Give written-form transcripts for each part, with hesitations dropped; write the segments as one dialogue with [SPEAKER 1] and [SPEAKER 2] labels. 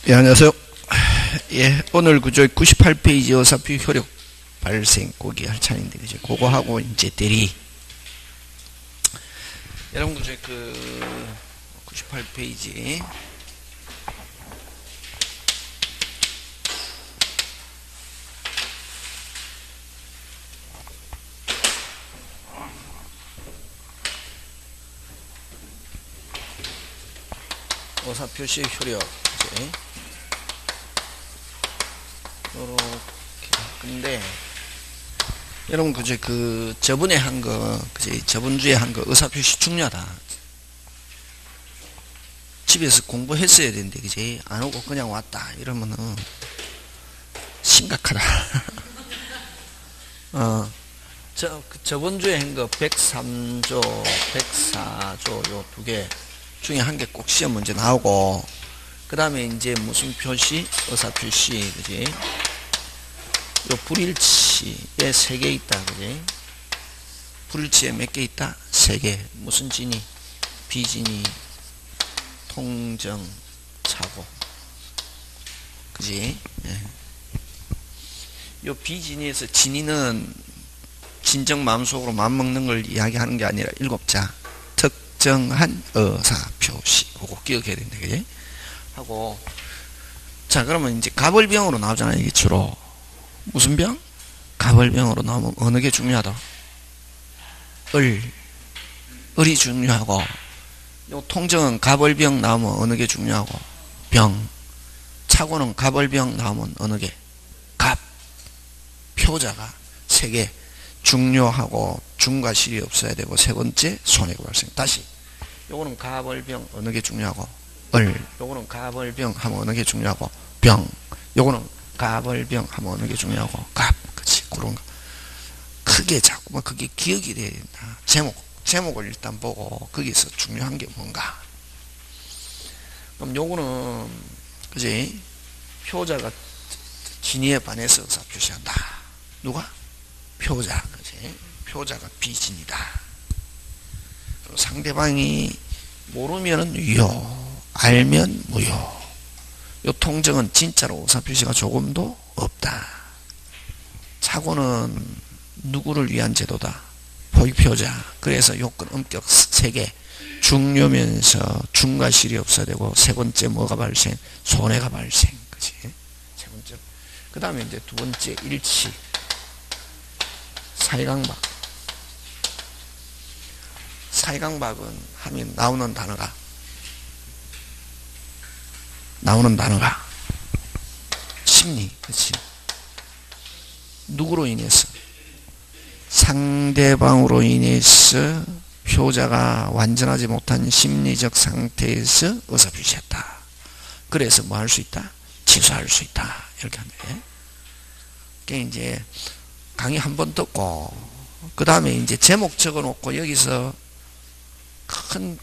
[SPEAKER 1] 예, 안녕하세요. 예, 오늘 그저 98페이지 어사표 효력 발생 거기 할 차례인데, 그죠? 그거 하고 이제 대리. 여러분, 그저 98페이지. 어사표시 효력. 이제. 요렇게. 근데, 여러분, 그저 저번에 한 거, 그저 저번주에 한 거 의사표시 중요하다. 집에서 공부했어야 되는데, 그지? 안 오고 그냥 왔다. 이러면은, 심각하다. 저번주에 한 거 103조, 104조 요 두 개 중에 한 개 꼭 시험 문제 나오고, 그 다음에 이제 무슨 표시? 의사표시, 그지? 요 불일치에 3개 있다, 그지? 불일치에 몇 개 있다? 3개. 무슨 진이? 비진이, 통정, 차고. 그지? 예. 요 비진이에서 진이는 진정 마음속으로 마음먹는 걸 이야기하는 게 아니라 7자. 특정한 의사표시. 그거 기억해야 된다, 그지? 하고. 자, 그러면 이제 가벌병으로 나오잖아요, 이게 주로. 무슨 병? 가벌병으로 나오면 어느 게 중요하다? 을이 중요하고, 요 통정은 가벌병 나오면 어느 게 중요하고? 병. 차고는 가벌병 나오면 어느 게? 갑. 표자가 3개. 중요하고 중과 실이 없어야 되고, 세 번째 손해가 발생. 다시. 요거는 가벌병 어느 게 중요하고? 요거는 가벌병 하면 어느 게 중요하고? 병. 요거는 가벌병 하면 어느 게 중요하고? 갑. 그치. 그런 거. 크게 자꾸만 그게 기억이 돼야 된다. 제목을 일단 보고, 거기서 중요한 게 뭔가. 그럼 요거는, 그지? 표자가 진위에 반해서 의사 표시한다. 누가? 표자. 그지? 표자가 비진이다. 상대방이 모르면은 유효, 알면 무효. 요 통정은 진짜로 의사표시가 조금도 없다. 차고는 누구를 위한 제도다? 포위표자. 그래서 요건 엄격 3개. 중요면서 중과 실이 없어야 되고, 세 번째 뭐가 발생? 손해가 발생. 그치? 세 번째. 그 다음에 이제 두 번째 일치. 사이강박. 사이강박은 하면 나오는 단어가 심리. 그치? 누구로 인해서? 상대방으로 인해서 표자가 완전하지 못한 심리적 상태에서 의사표시했다. 그래서 뭐 할 수 있다? 취소할 수 있다. 이렇게 하면. 그게 이제 강의 한 번 듣고, 그 다음에 이제 제목 적어 놓고 여기서 큰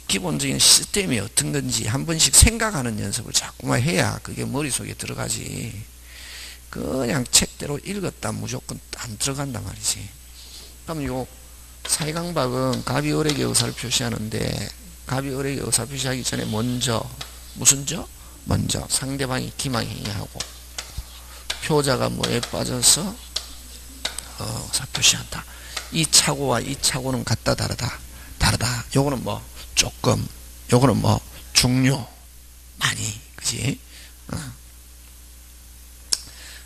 [SPEAKER 1] 기본적인 시스템이 어떤 건지 한 번씩 생각하는 연습을 자꾸만 해야 그게 머릿속에 들어가지. 그냥 책대로 읽었다 무조건 안 들어간단 말이지. 그럼 요 사이강박은 갑이 을에게 의사를 표시하는데, 갑이 을에게 의사 표시하기 전에 먼저 무슨 저? 먼저 상대방이 기망행위하고, 표자가 뭐에 빠져서 의사 표시한다. 이 차고와 이 차고는 같다 다르다. 요거는 뭐 조금, 요거는 뭐 중요, 많이. 그지?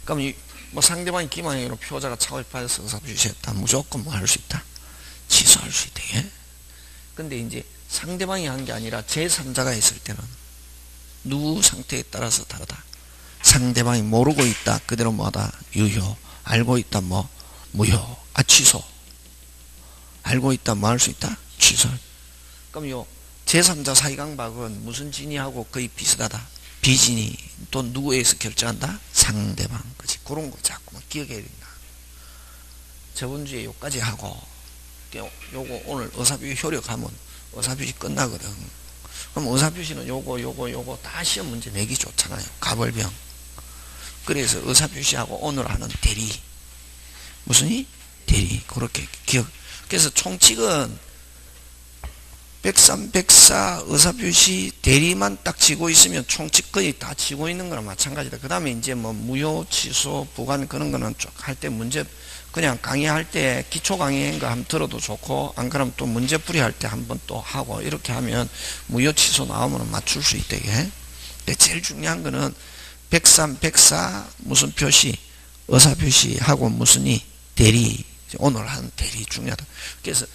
[SPEAKER 1] 그럼 뭐 상대방이 기망행위로 표자가 차고에 빠져서 의사 표시했다. 무조건 뭐 할 수 있다? 취소할 수 있다. 예? 근데 이제 상대방이 한 게 아니라 제3자가 했을 때는 누구 상태에 따라서 다르다. 상대방이 모르고 있다. 그대로 뭐하다? 유효. 알고 있다. 뭐 무효. 취소. 알고 있다. 뭐 할 수 있다? 취소. 그럼 요 제3자 사이강박은 무슨 진이하고 거의 비슷하다. 비진이. 또 누구에서 결정한다? 상대방. 그치? 그런 거 자꾸만 기억해야 된다. 저번 주에 요까지 하고, 요거 오늘 의사표시 효력하면 의사표시 끝나거든. 그럼 의사표시는 요거 다 시험 문제 내기 좋잖아요. 가벌병. 그래서 의사표시하고 오늘 하는 대리. 무슨이? 대리. 그렇게 기억. 그래서 총칙은 백삼, 백사, 의사표시, 대리만 딱 지고 있으면 총칙 거의 다 지고 있는 거랑 마찬가지다. 그 다음에 이제 뭐 무효, 취소, 부관 그런 거는 쭉 할 때 문제, 그냥 강의할 때 기초 강의인 거 한번 들어도 좋고, 안 그러면 또 문제풀이 할 때 한번 또 하고, 이렇게 하면 무효, 취소 나오면 맞출 수 있대. 근데 제일 중요한 거는 백삼, 백사, 무슨 표시, 의사표시하고 무슨이 대리, 오늘 한 대리 중요하다. 그래서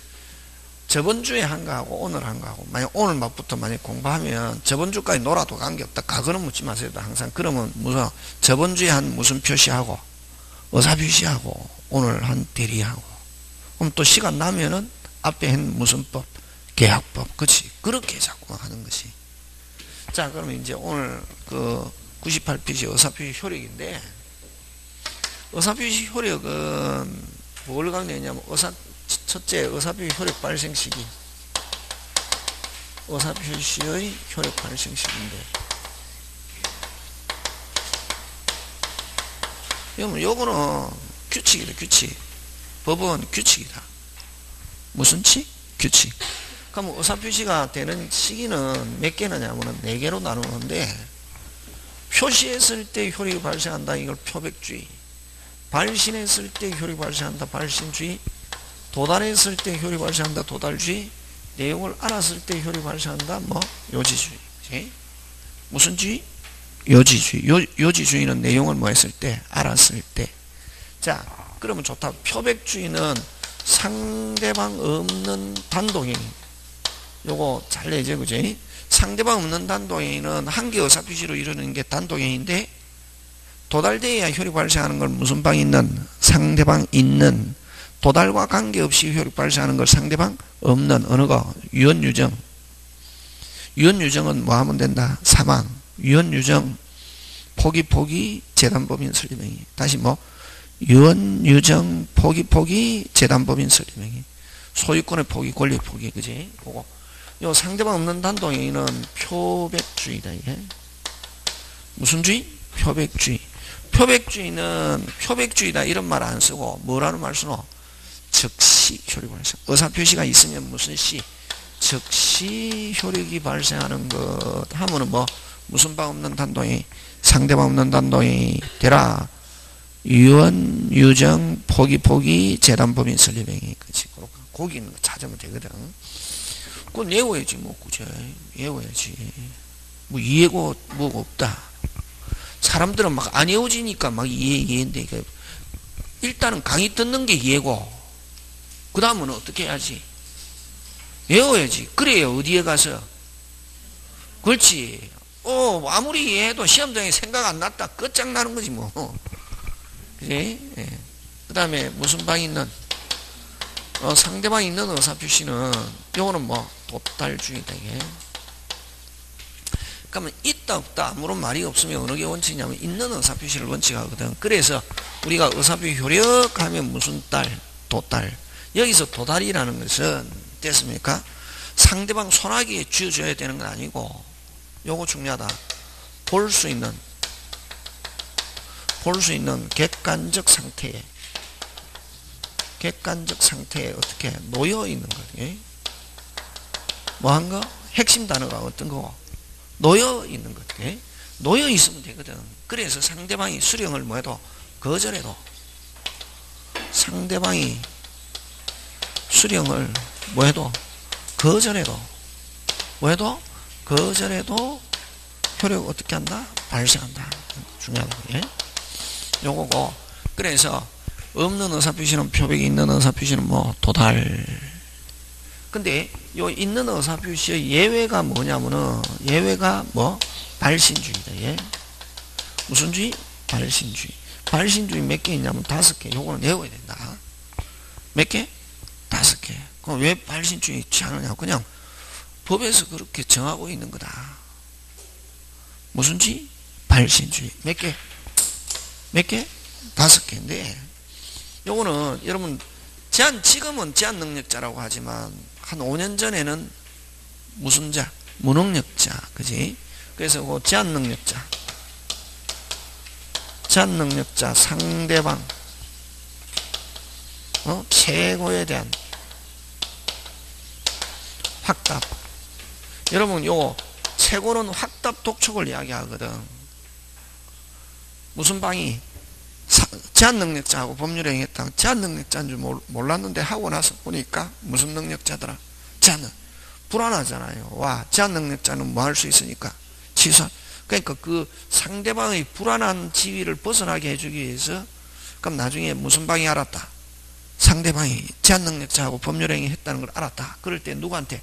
[SPEAKER 1] 저번 주에 한 거하고 오늘 한 거하고, 만약 오늘 막부터 만약 공부하면 저번 주까지 놀아도 관계없다. 과거는 묻지 마세요. 항상. 그러면 무슨 저번 주에 한 무슨 표시하고 의사표시하고 오늘 한 대리하고, 그럼 또 시간 나면은 앞에 한 무슨 법, 계약법, 그렇지. 그렇게 자꾸 하는 것이. 자, 그러면 이제 오늘 그 98페이지 의사표시 효력인데, 의사표시 효력은 뭘 강조했냐면 첫째, 의사표시 효력 발생 시기. 의사표시의 효력 발생 시기인데, 요거는 규칙이다, 규칙. 법은 규칙이다. 무슨 칙? 규칙. 그럼 의사표시가 되는 시기는 몇 개느냐면 4개로 나누는데, 표시했을 때 효력이 발생한다. 이걸 표백주의. 발신했을 때 효력이 발생한다. 발신주의. 도달했을 때 효력이 발생한다. 도달주의. 내용을 알았을 때 효력이 발생한다. 뭐 요지주의. 그치? 무슨 주의? 요지주의. 요지주의는 내용을 뭐 했을 때? 알았을 때. 자, 그러면 좋다. 표백주의는 상대방 없는 단독행위. 요거 잘 내죠, 그지? 상대방 없는 단독행위는 한 개 의사표시로 이루는 게 단독행위인데, 도달되어야 효력 발생하는 걸 무슨 방 있는? 상대방 있는. 도달과 관계없이 효력 발생하는 걸 상대방 없는. 어느 거? 유언유정. 유언유정은 뭐 하면 된다? 사망. 유언유정, 포기, 재단법인 설립행위. 다시 뭐? 유언유정, 포기, 재단법인 설립행위. 소유권의 포기, 권리 포기, 그지? 그거. 요 상대방 없는 단독행위는 표백주의다, 이게. 무슨 주의? 표백주의. 표백주의는 표백주의다 이런 말 안 쓰고 뭐라는 말 쓰노? 즉시 효력이 발생. 의사표시가 있으면 무슨 시? 즉시 효력이 발생하는 것 하면은 뭐 무슨 방 없는 단독행위? 상대방 없는 단독행위 되라. 유언, 유정, 포기, 재단법인 설립행위. 그치. 거기 있는 거 찾으면 되거든. 그건 외워야지, 뭐, 그죠? 외워야지. 뭐, 이해고, 뭐가 없다. 사람들은 막 안 외워지니까 막 이해인데, 일단은 강의 듣는 게 이해고, 그 다음은 어떻게 해야지? 외워야지. 그래야 어디에 가서. 그렇지. 아무리 이해해도 시험장에 생각 안 났다. 끝장나는 거지, 뭐. 그지? 예. 그 다음에 무슨 방이 있는? 상대방이 있는 의사표시는, 요거는 뭐, 도달주의다, 이게. 그러면 있다, 없다, 아무런 말이 없으면 어느 게 원칙이냐면, 있는 의사표시를 원칙하거든. 그래서 우리가 의사표시 효력하면 무슨 딸? 도달. 여기서 도달이라는 것은, 됐습니까? 상대방 손아귀에 쥐어줘야 되는 건 아니고, 요거 중요하다. 볼 수 있는 객관적 상태에 어떻게 놓여 있는 거지. 뭐 한 거? 핵심 단어가 어떤 거고? 놓여 있는 것. 놓여 있으면 되거든. 그래서 상대방이 수령을 뭐 해도 거절해도, 상대방이 수령을 뭐 해도 거절해도, 뭐 해도 거절해도 효력 어떻게 한다? 발생한다. 중요하다. 요거고. 그래서 없는 의사표시는 표백이, 있는 의사표시는 뭐 도달. 근데 요 있는 의사표시의 예외가 뭐냐면은, 예외가 뭐? 발신주의다. 예. 무슨 주의? 발신주의. 발신주의 몇 개 있냐면 5개. 요거는 외워야 된다. 몇 개? 5개. 그럼 왜 발신주의 취하느냐? 그냥 법에서 그렇게 정하고 있는 거다. 무슨 주의? 발신주의. 몇 개? 몇 개? 5개인데, 요거는 여러분 지금은 제한 능력자라고 하지만 한 5년 전에는 무슨 자? 무능력자. 그지? 그래서 그 제한 능력자 상대방 최고에 대한 확답. 여러분 요거 최고는 확답 독촉을 이야기하거든. 무슨 방이 제한능력자하고 법률행위 했다. 제한능력자인 줄 몰랐는데 하고 나서 보니까 무슨 능력자더라. 제한 불안하잖아요. 와, 제한능력자는 뭐 할 수 있으니까 취소. 그러니까 그 상대방의 불안한 지위를 벗어나게 해주기 위해서, 그럼 나중에 무슨 방이 알았다. 상대방이 제한능력자하고 법률행위 했다는 걸 알았다. 그럴 때 누구한테?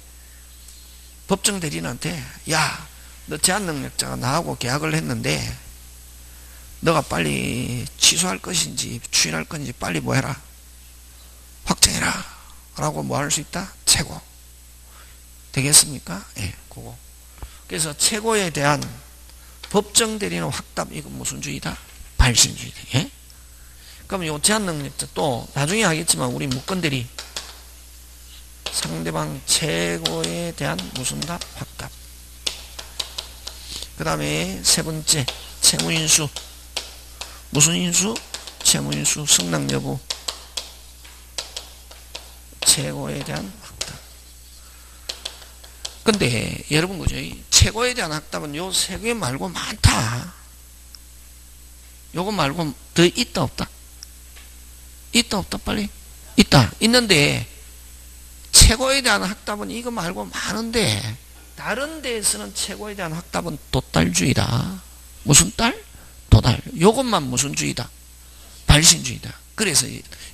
[SPEAKER 1] 법정 대리인한테, 야, 너 제한능력자가 나하고 계약을 했는데 너가 빨리 취소할 것인지 추인할 건지 빨리 뭐 해라, 확정해라 라고 뭐 할 수 있다? 최고. 되겠습니까? 예, 그거. 그래서 최고에 대한 법정 대리는 확답, 이건 무슨 주의다? 발신주의다. 예? 그럼 요 제한능력자 또 나중에 하겠지만 우리 무건 대리, 상대방 최고에 대한 무슨 답? 확답. 그 다음에 세 번째 채무인수. 무슨 인수? 채무인수. 승낙 여부. 최고에 대한 확답. 근데 여러분 그죠? 최고에 대한 확답은 요 세 개 말고 많다. 요거 말고 더 있다 없다? 있다 없다? 빨리. 있다. 있는데 최고에 대한 확답은 이거 말고 많은데, 다른 데에서는 최고에 대한 확답은 도달주의다. 무슨 딸? 도달. 요것만 무슨 주의다? 발신주의다. 그래서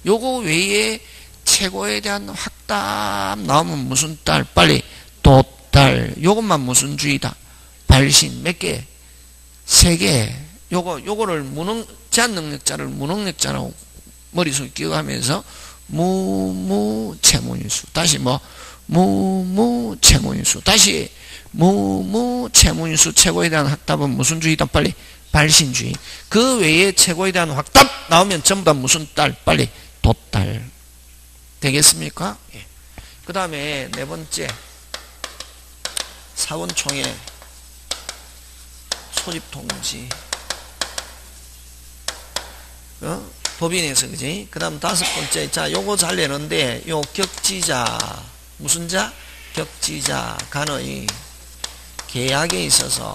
[SPEAKER 1] 요거 외에 최고에 대한 확답 나오면 무슨 딸? 빨리. 도달. 요것만 무슨 주의다? 발신. 몇 개? 세 개. 요거를 제한능력자를 무능력자라고 머릿속에 기억하면서 무채무인수. 다시 뭐? 무채무인수. 다시 무채무인수. 최고에 대한 확답은 무슨 주의다? 빨리. 발신주의. 그 외에 최고에 대한 확답 나오면 전부 다 무슨 딸? 빨리. 도달. 되겠습니까? 예. 그 다음에 네 번째 사원총회 소집통지. 법인에서, 그지? 그 다음 다섯 번째, 자, 요거 잘 내는데, 요 격지자, 무슨 자? 격지자 간의 계약에 있어서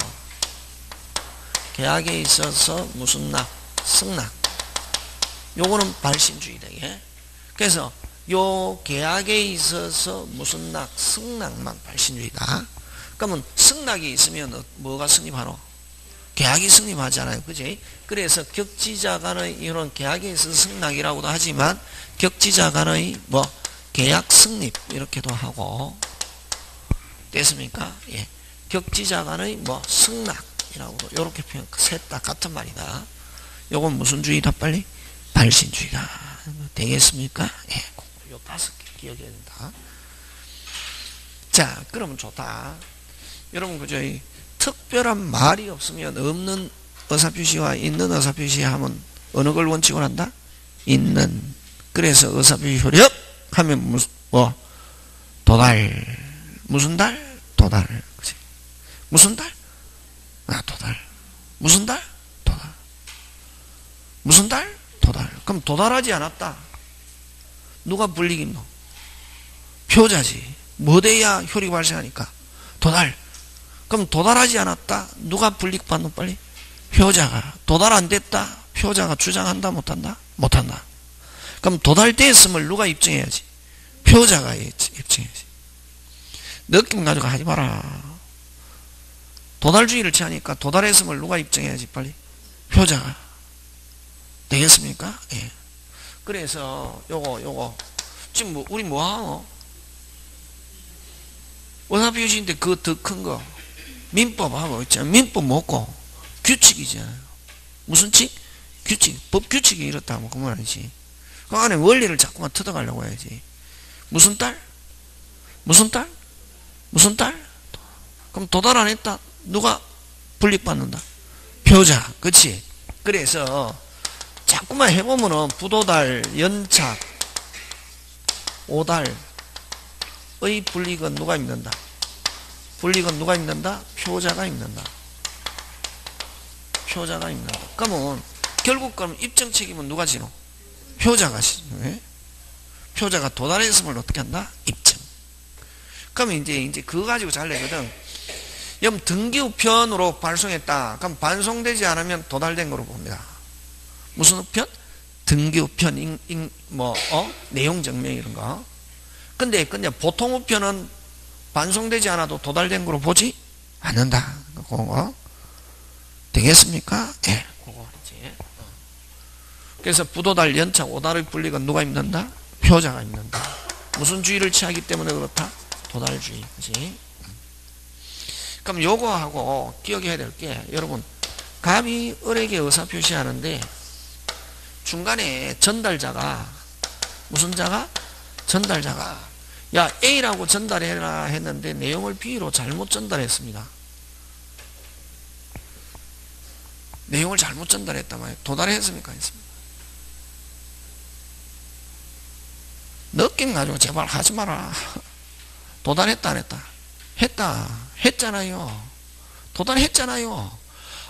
[SPEAKER 1] 무슨 낙? 승낙. 요거는 발신주의다. 예? 그래서 요 계약에 있어서 무슨 낙? 승낙만 발신주의다. 그러면 승낙이 있으면 뭐가 성립하노? 계약이 성립하잖아요. 그지? 그래서 격지자 간의 이런 계약에 있어서 승낙이라고도 하지만 격지자 간의 뭐 계약 성립 이렇게도 하고. 됐습니까? 예. 격지자 간의 뭐 승낙이라고도 이렇게 표현. 셋 다 같은 말이다. 요건 무슨 주의다? 빨리. 발신주의다. 되겠습니까? 예. 요 다섯 개 기억해야 된다. 자, 그러면 좋다. 여러분 그죠? 특별한 말이 없으면 없는 의사표시와 있는 의사표시 하면 어느 걸 원칙으로 한다? 있는. 그래서 의사표시 효력 하면 뭐? 도달. 무슨 달? 도달. 그치? 무슨 달? 아, 도달. 무슨 달? 도달. 무슨 달? 도달. 그럼 도달하지 않았다. 누가 불리겠노? 표자지. 뭐 돼야 효력이 발생하니까? 도달. 그럼 도달하지 않았다. 누가 불이익받노? 빨리. 표자가. 도달 안 됐다. 표자가 주장한다 못한다? 못한다. 그럼 도달됐음을 누가 입증해야지? 표자가 입증해야지. 느낌 가지고 하지 마라. 도달주의를 취하니까 도달했음을 누가 입증해야지? 빨리. 표자가. 되겠습니까? 예. 그래서 요거 지금 뭐 우리 뭐 하노? 의사표시인데 그거 더 큰 거 민법하고 있잖아. 민법 뭐고? 규칙이잖아요. 무슨 칙? 규칙. 법 규칙이 이렇다 하면 그만 아니지. 그 안에 원리를 자꾸만 뜯어가려고 해야지. 무슨 딸? 무슨 딸? 무슨 딸? 그럼 도달 안 했다. 누가 불이익받는다? 표자. 그치? 그래서 자꾸만 해보면은 부도달, 연착, 오달의 불이익은 누가 입는다? 불이익은 누가 입는다? 표자가 입는다. 표자가 입는다. 그러면 결국 그럼 입증 책임은 누가 지노? 표자가 지노. 표자가 도달했음을 어떻게 한다? 입증. 그러면 이제 그거 가지고 잘 내거든. 그럼 등기우편으로 발송했다. 그럼 반송되지 않으면 도달된 거로 봅니다. 무슨 우편? 등기우편, 내용 증명 이런 거. 근데 보통 우편은 반송되지 않아도 도달된 거로 보지 않는다. 그거 되겠습니까? 예. 네, 그거 이제. 그래서 부도달, 연착, 오달의 분리가 누가 입는다? 표자가 입는다. 무슨 주의를 취하기 때문에 그렇다? 도달주의. 그치? 그럼 요거하고 기억해야 될 게, 여러분, 갑이 을에게 의사표시 하는데, 중간에 전달자가, 무슨 자가? 전달자가, 야, A라고 전달해라 했는데, 내용을 B로 잘못 전달했습니다. 내용을 잘못 전달했단 말이에요. 도달했습니까? 했습니다. 느낌 가지고 제발 하지 마라. 도달했다 안 했다? 했다. 했잖아요. 도달했잖아요.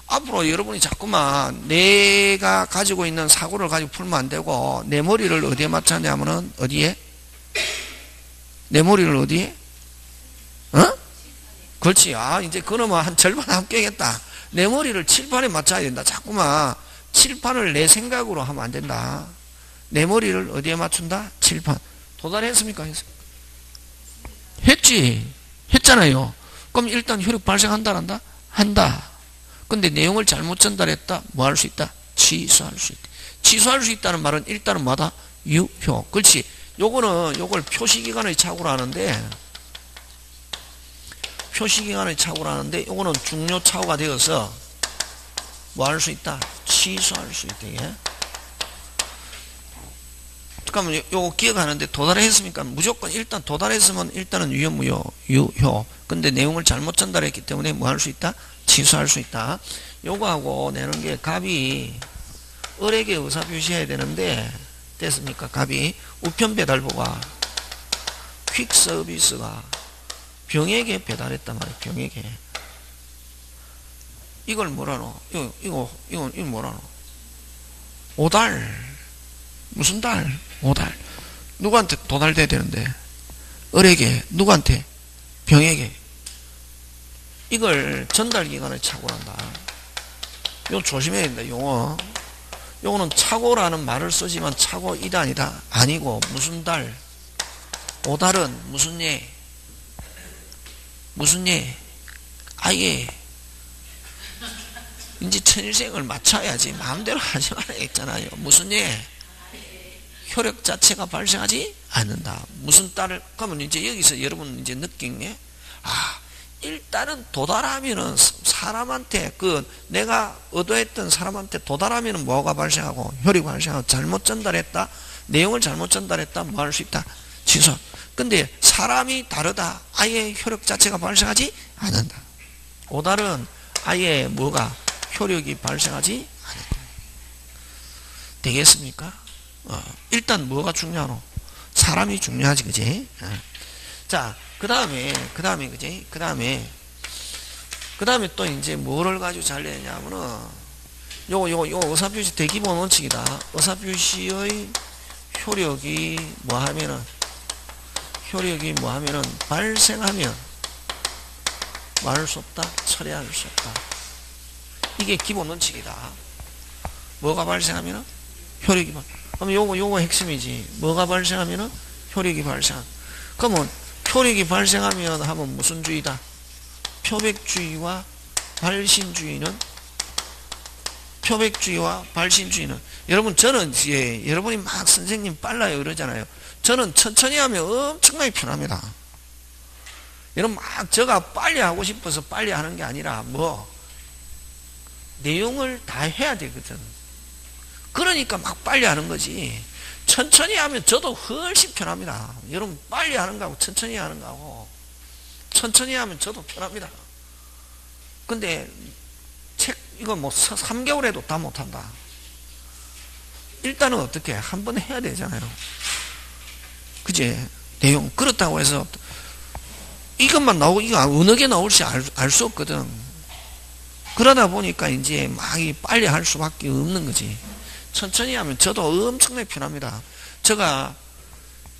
[SPEAKER 1] 앞으로 여러분이 자꾸만 내가 가지고 있는 사고를 가지고 풀면 안 되고, 내 머리를 어디에 맞췄냐면은 어디에? 내 머리를 어디에? 어? 그렇지. 이제 그놈은 한 절반 합격했다. 내 머리를 칠판에 맞춰야 된다. 자꾸만 칠판을 내 생각으로 하면 안 된다. 내 머리를 어디에 맞춘다? 칠판. 도달했습니까? 했지. 했잖아요. 그럼 일단 혈육 발생한다, 한다? 한다. 근데 내용을 잘못 전달했다. 뭐 할 수 있다? 취소할 수 있다. 취소할 수 있다는 말은 일단은 뭐다? 유효. 그렇지. 요걸 표시기간의 착오로 하는데, 요거는 중요 착오가 되어서 뭐 할 수 있다? 취소할 수 있다. 예? 그러면 요거 기억하는데, 도달했습니까? 무조건 일단 도달했으면 일단은 유효. 근데 내용을 잘못 전달했기 때문에 뭐 할 수 있다? 취소할 수 있다. 요거하고 내는 게, 갑이 을에게 의사표시해야 되는데, 됐습니까? 갑이 우편배달부가 퀵서비스가 병에게 배달했단 말이에요. 병에게. 이걸 뭐라노? 이거 뭐라노? 오달. 무슨 달? 오달. 누구한테 도달돼야 되는데? 을에게. 누구한테? 병에게. 이걸 전달기간에 착오한다. 이거 조심해야 된다. 용어. 요거는 착오라는 말을 쓰지만 착오이다 아니다? 아니고, 무슨 달? 오달은 무슨 예? 무슨 예? 아예 이제 천일생을 맞춰야지. 마음대로 하지 말아야겠잖아요. 무슨 예? 효력 자체가 발생하지 않는다. 무슨 딸을, 그러면 이제 여기서 여러분 이제 느낀 게, 일단은 도달하면은 사람한테, 내가 의도했던 사람한테 도달하면은 뭐가 발생하고, 효력이 발생하고, 잘못 전달했다, 내용을 잘못 전달했다, 뭐 할 수 있다? 취소. 근데 사람이 다르다. 아예 효력 자체가 발생하지 않는다. 오달은 아예 뭐가? 효력이 발생하지 않는다. 되겠습니까? 일단 뭐가 중요하노? 사람이 중요하지, 그지? 자, 그 다음에, 그지? 그 다음에 또 이제 뭐를 가지고 잘 내냐면은, 요거 의사표시 대기본 원칙이다. 의사표시의 효력이 뭐 하면은, 발생하면 뭐 할 수 없다? 처리할 수 없다. 이게 기본 원칙이다. 뭐가 발생하면은? 효력이 그럼 요거 핵심이지. 뭐가 발생하면은? 효력이 발생한. 그러면 효력이 발생하면 하면 무슨 주의다? 표백주의와 발신주의는? 여러분, 저는 여러분이 막 선생님 빨라요 이러잖아요. 저는 천천히 하면 엄청나게 편합니다. 여러분 막 제가 빨리 하고 싶어서 빨리 하는 게 아니라 내용을 다 해야 되거든. 그러니까 막 빨리 하는 거지. 천천히 하면 저도 훨씬 편합니다. 여러분 빨리 하는 거하고 천천히 하는 거하고, 천천히 하면 저도 편합니다. 근데 이거 3개월 해도 다 못한다. 일단은 어떻게 한번 해야 되잖아요. 그제? 내용 그렇다고 해서 이것만 나오고 이거 어느 게 나올지 알 수 없거든. 그러다 보니까 이제 막 빨리 할 수밖에 없는 거지. 천천히 하면 저도 엄청나게 편합니다. 제가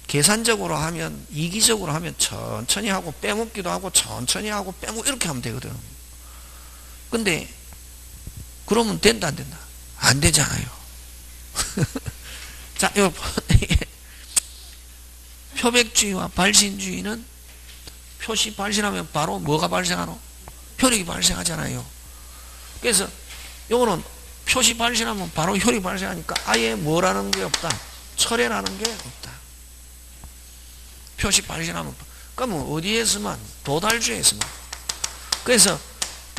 [SPEAKER 1] 계산적으로 하면, 이기적으로 하면 천천히 하고 빼먹기도 하고 천천히 하고 빼먹고 이렇게 하면 되거든. 근데 그러면 된다 안 된다? 안 되잖아요. 자, 이거 표백주의와 발신주의는 표시 발신하면 바로 뭐가 발생하노? 효력이 발생하잖아요. 그래서 요거는 표시 발신하면 바로 효력이 발생하니까 아예 뭐라는 게 없다. 철회라는 게 없다. 표시 발신하면. 그러면 어디에서만? 도달주의에서만. 그래서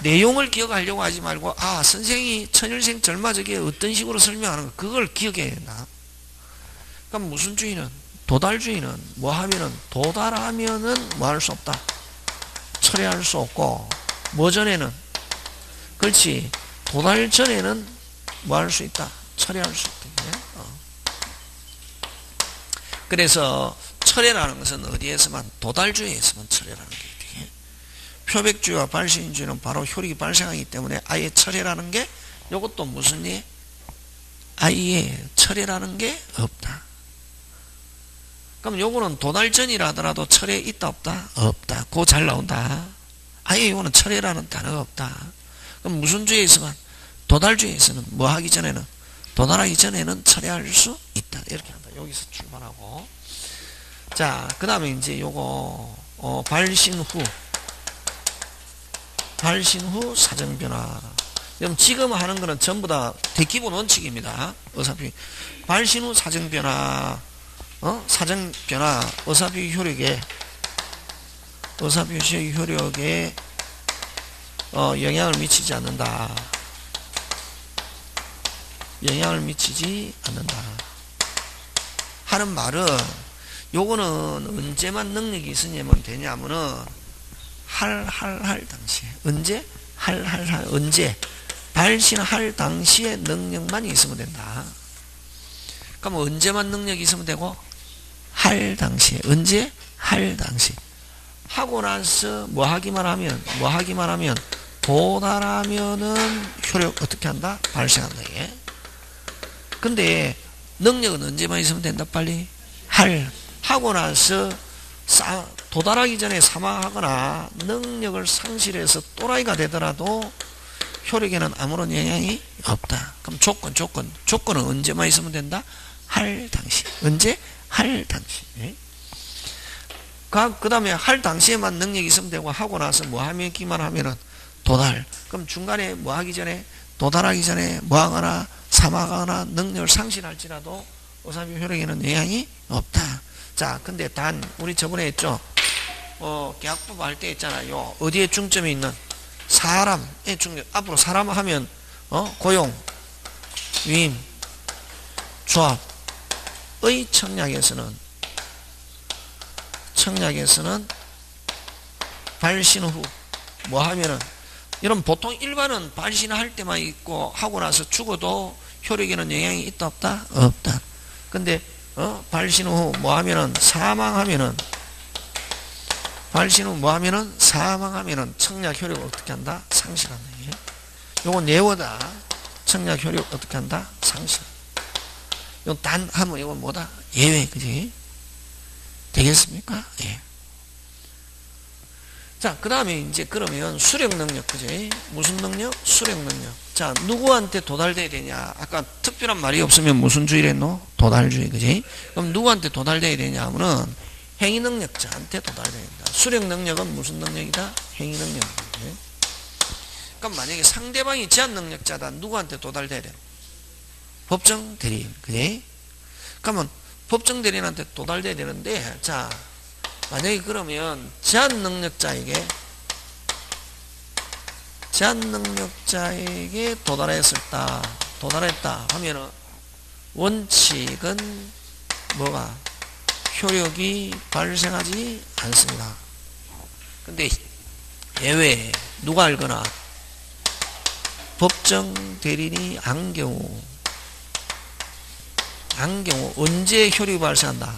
[SPEAKER 1] 내용을 기억하려고 하지 말고, 아, 선생이 천일생 절마저기에 어떤 식으로 설명하는 거, 그걸 기억해야 된다. 그럼 무슨 주의는? 도달주의는 뭐 하면은, 도달하면은 뭐 할 수 없다. 철회할 수 없고, 뭐 전에는? 그렇지. 도달 전에는 뭐 할 수 있다. 철회할 수 있다. 그래서 철회라는 것은 어디에서만? 도달주의에서만 철회라는 게 있대. 표백주의와 발신주의는 바로 효력이 발생하기 때문에 아예 철회라는 게, 이것도 무슨 일? 아예 철회라는 게 없다. 그럼 요거는 도달전이라 하더라도 철회 있다 없다? 없다. 그거 잘 나온다. 아예 요거는 철회라는 단어가 없다. 그럼 무슨 주의에서만? 도달주의에서는 뭐 하기 전에는? 도달하기 전에는 철회할 수 있다. 이렇게 한다. 여기서 출발하고. 자, 그 다음에 이제 요거, 발신 후 사정변화. 그럼 지금 하는 거는 전부 다 대기본 원칙입니다. 어차피. 발신 후 사정변화, 사정변화, 의사표시 효력에, 영향을 미치지 않는다. 영향을 미치지 않는다. 하는 말은, 요거는 언제만 능력이 있으면 되냐면은, 할 당시에. 언제? 언제? 발신할 당시에 능력만 있으면 된다. 그럼 언제만 능력이 있으면 되고? 할 당시에. 언제? 할 당시. 하고 나서 뭐 하기만 하면 도달하면은 효력 어떻게 한다? 발생한다. 이게. 근데 능력은 언제만 있으면 된다? 빨리. 하고 나서 도달하기 전에 사망하거나 능력을 상실해서 또라이가 되더라도 효력에는 아무런 영향이 없다. 그럼 조건은 언제만 있으면 된다? 할 당시. 언제? 할 당시. 그 다음에 할 당시에만 능력이 있으면 되고, 하고 나서 뭐 하기만 하면은 도달. 그럼 중간에 뭐 하기 전에, 도달하기 전에 뭐 하거나 사망하거나 능력을 상실할지라도 의사표시 효력에는 영향이 없다. 자, 근데 우리 저번에 했죠? 계약법 할 때 했잖아요. 어디에 중점이 있는? 사람의 중점. 앞으로 사람 하면, 고용, 위임, 조합의 청약에서는 발신 후 뭐 하면은, 이런 보통 일반은 발신할 때만 있고 하고 나서 죽어도 효력에는 영향이 있다 없다? 없다. 근데 발신 후 뭐 하면은 사망하면은 청약 효력을 어떻게 한다? 상실한다. 요건 예외다. 청약 효력 어떻게 한다? 상실. 요 단 하면 이건 뭐다? 예외. 그지? 되겠습니까? 예. 자, 그 다음에 이제 그러면 수령 능력. 그지? 무슨 능력? 수령 능력. 자, 누구한테 도달돼야 되냐? 아까 특별한 말이 없으면 무슨 주의랬노? 도달주의. 그지? 그럼 누구한테 도달돼야 되냐 하면은 행위 능력자한테 도달돼야 된다. 수령 능력은 무슨 능력이다? 행위 능력. 그지? 그럼 만약에 상대방이 제한 능력자다. 누구한테 도달돼야 돼? 법정 대리인. 그지? 그러면 법정 대리인한테 도달돼야 되는데, 자, 만약에 그러면 제한 능력자에게 도달했다 하면은 원칙은 뭐가? 효력이 발생하지 않습니다. 근데 예외, 누가 알거나 법정 대리인이 안 경우 언제 효력이 발생한다?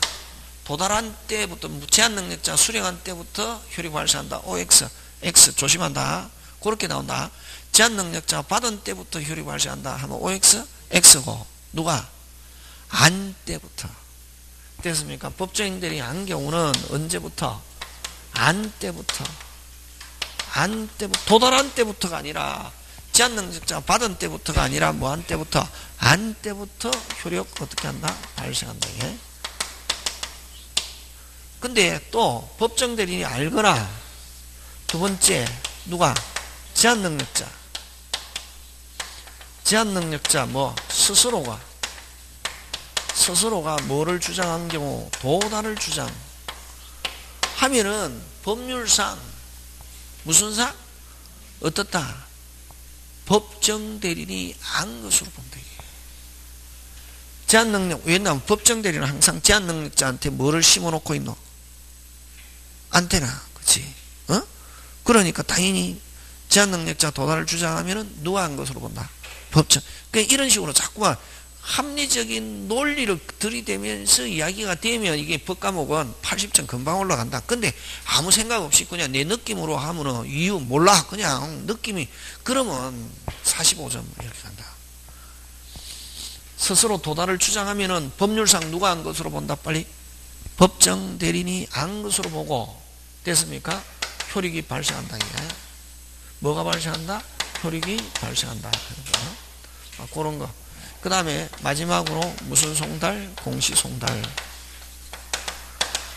[SPEAKER 1] 도달한 때부터, 제한 능력자 수령한 때부터 효력이 발생한다. OX, X 조심한다. 그렇게 나온다. 제한 능력자 받은 때부터 효력이 발생한다 하면 OX, X고, 누가? 안 때부터. 됐습니까? 법정 대리인이 한 경우는 언제부터? 안 때부터. 도달한 때부터가 아니라 제한능력자 받은 때부터가 아니라 뭐 한 때부터? 안 때부터 효력 어떻게 한다? 발생한다. 예? 근데 또 법정 대리인이 알거나 두 번째 누가? 제한능력자 뭐 스스로가 뭐를 주장한 경우? 도달을 주장 하면은 법률상 무슨 상? 어떻다? 법정 대리인이 안 것으로 본다. 제한능력, 왜냐하면 법정 대리인은 항상 제한능력자한테 뭐를 심어놓고 있노? 안테나, 그치? 어? 그러니까 당연히 제한능력자 도달을 주장하면은 누가 한 것으로 본다? 법정. 그러니까 이런 식으로 자꾸만 합리적인 논리를 들이대면서 이야기가 되면 이게 법과목은 80점 금방 올라간다. 근데 아무 생각 없이 그냥 내 느낌으로 하면은 이유 몰라. 그냥 느낌이 그러면 45점 이렇게 간다. 스스로 도달을 주장하면은 법률상 누가 한 것으로 본다? 빨리 법정 대리인이 한 것으로 보고 됐습니까? 효력이 발생한다. 이게. 뭐가 발생한다? 효력이 발생한다. 그런 거. 그 다음에 마지막으로 무슨 송달? 공시송달.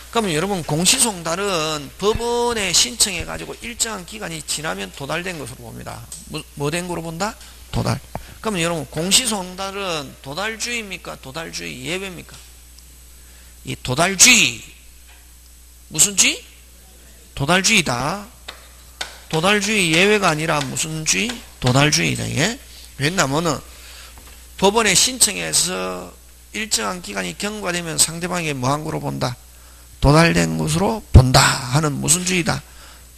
[SPEAKER 1] 그러면 여러분 공시송달은 법원에 신청해 가지고 일정한 기간이 지나면 도달된 것으로 봅니다. 뭐 된 거로 본다? 도달. 그러면 여러분 공시송달은 도달주의입니까? 도달주의 예외입니까? 이 도달주의 무슨 주의? 도달주의다. 도달주의 예외가 아니라 무슨 주의? 도달주의다. 예? 왜냐면은 법원에 신청해서 일정한 기간이 경과되면 상대방이 뭐한 거로 본다? 도달된 것으로 본다 하는 무슨 주의다?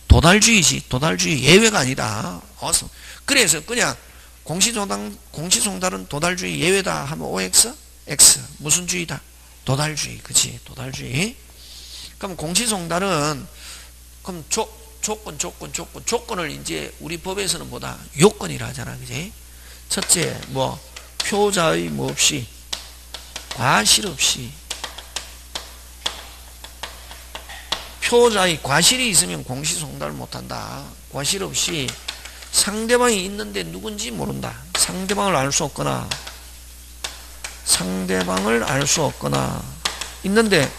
[SPEAKER 1] 도달주의지. 도달주의 예외가 아니다. 그래서 그냥 공시송달은 도달주의 예외다 하면 OX? X. 무슨 주의다? 도달주의. 그치? 도달주의. 그럼 공시송달은 그럼 조건을 이제 우리 법에서는 뭐다? 요건이라 하잖아. 그지? 첫째, 뭐 표자의 뭐 없이 과실 없이 표자의 과실이 있으면 공시송달을 못한다. 과실 없이 상대방이 있는데 누군지 모른다. 상대방을 알 수 없거나 있는데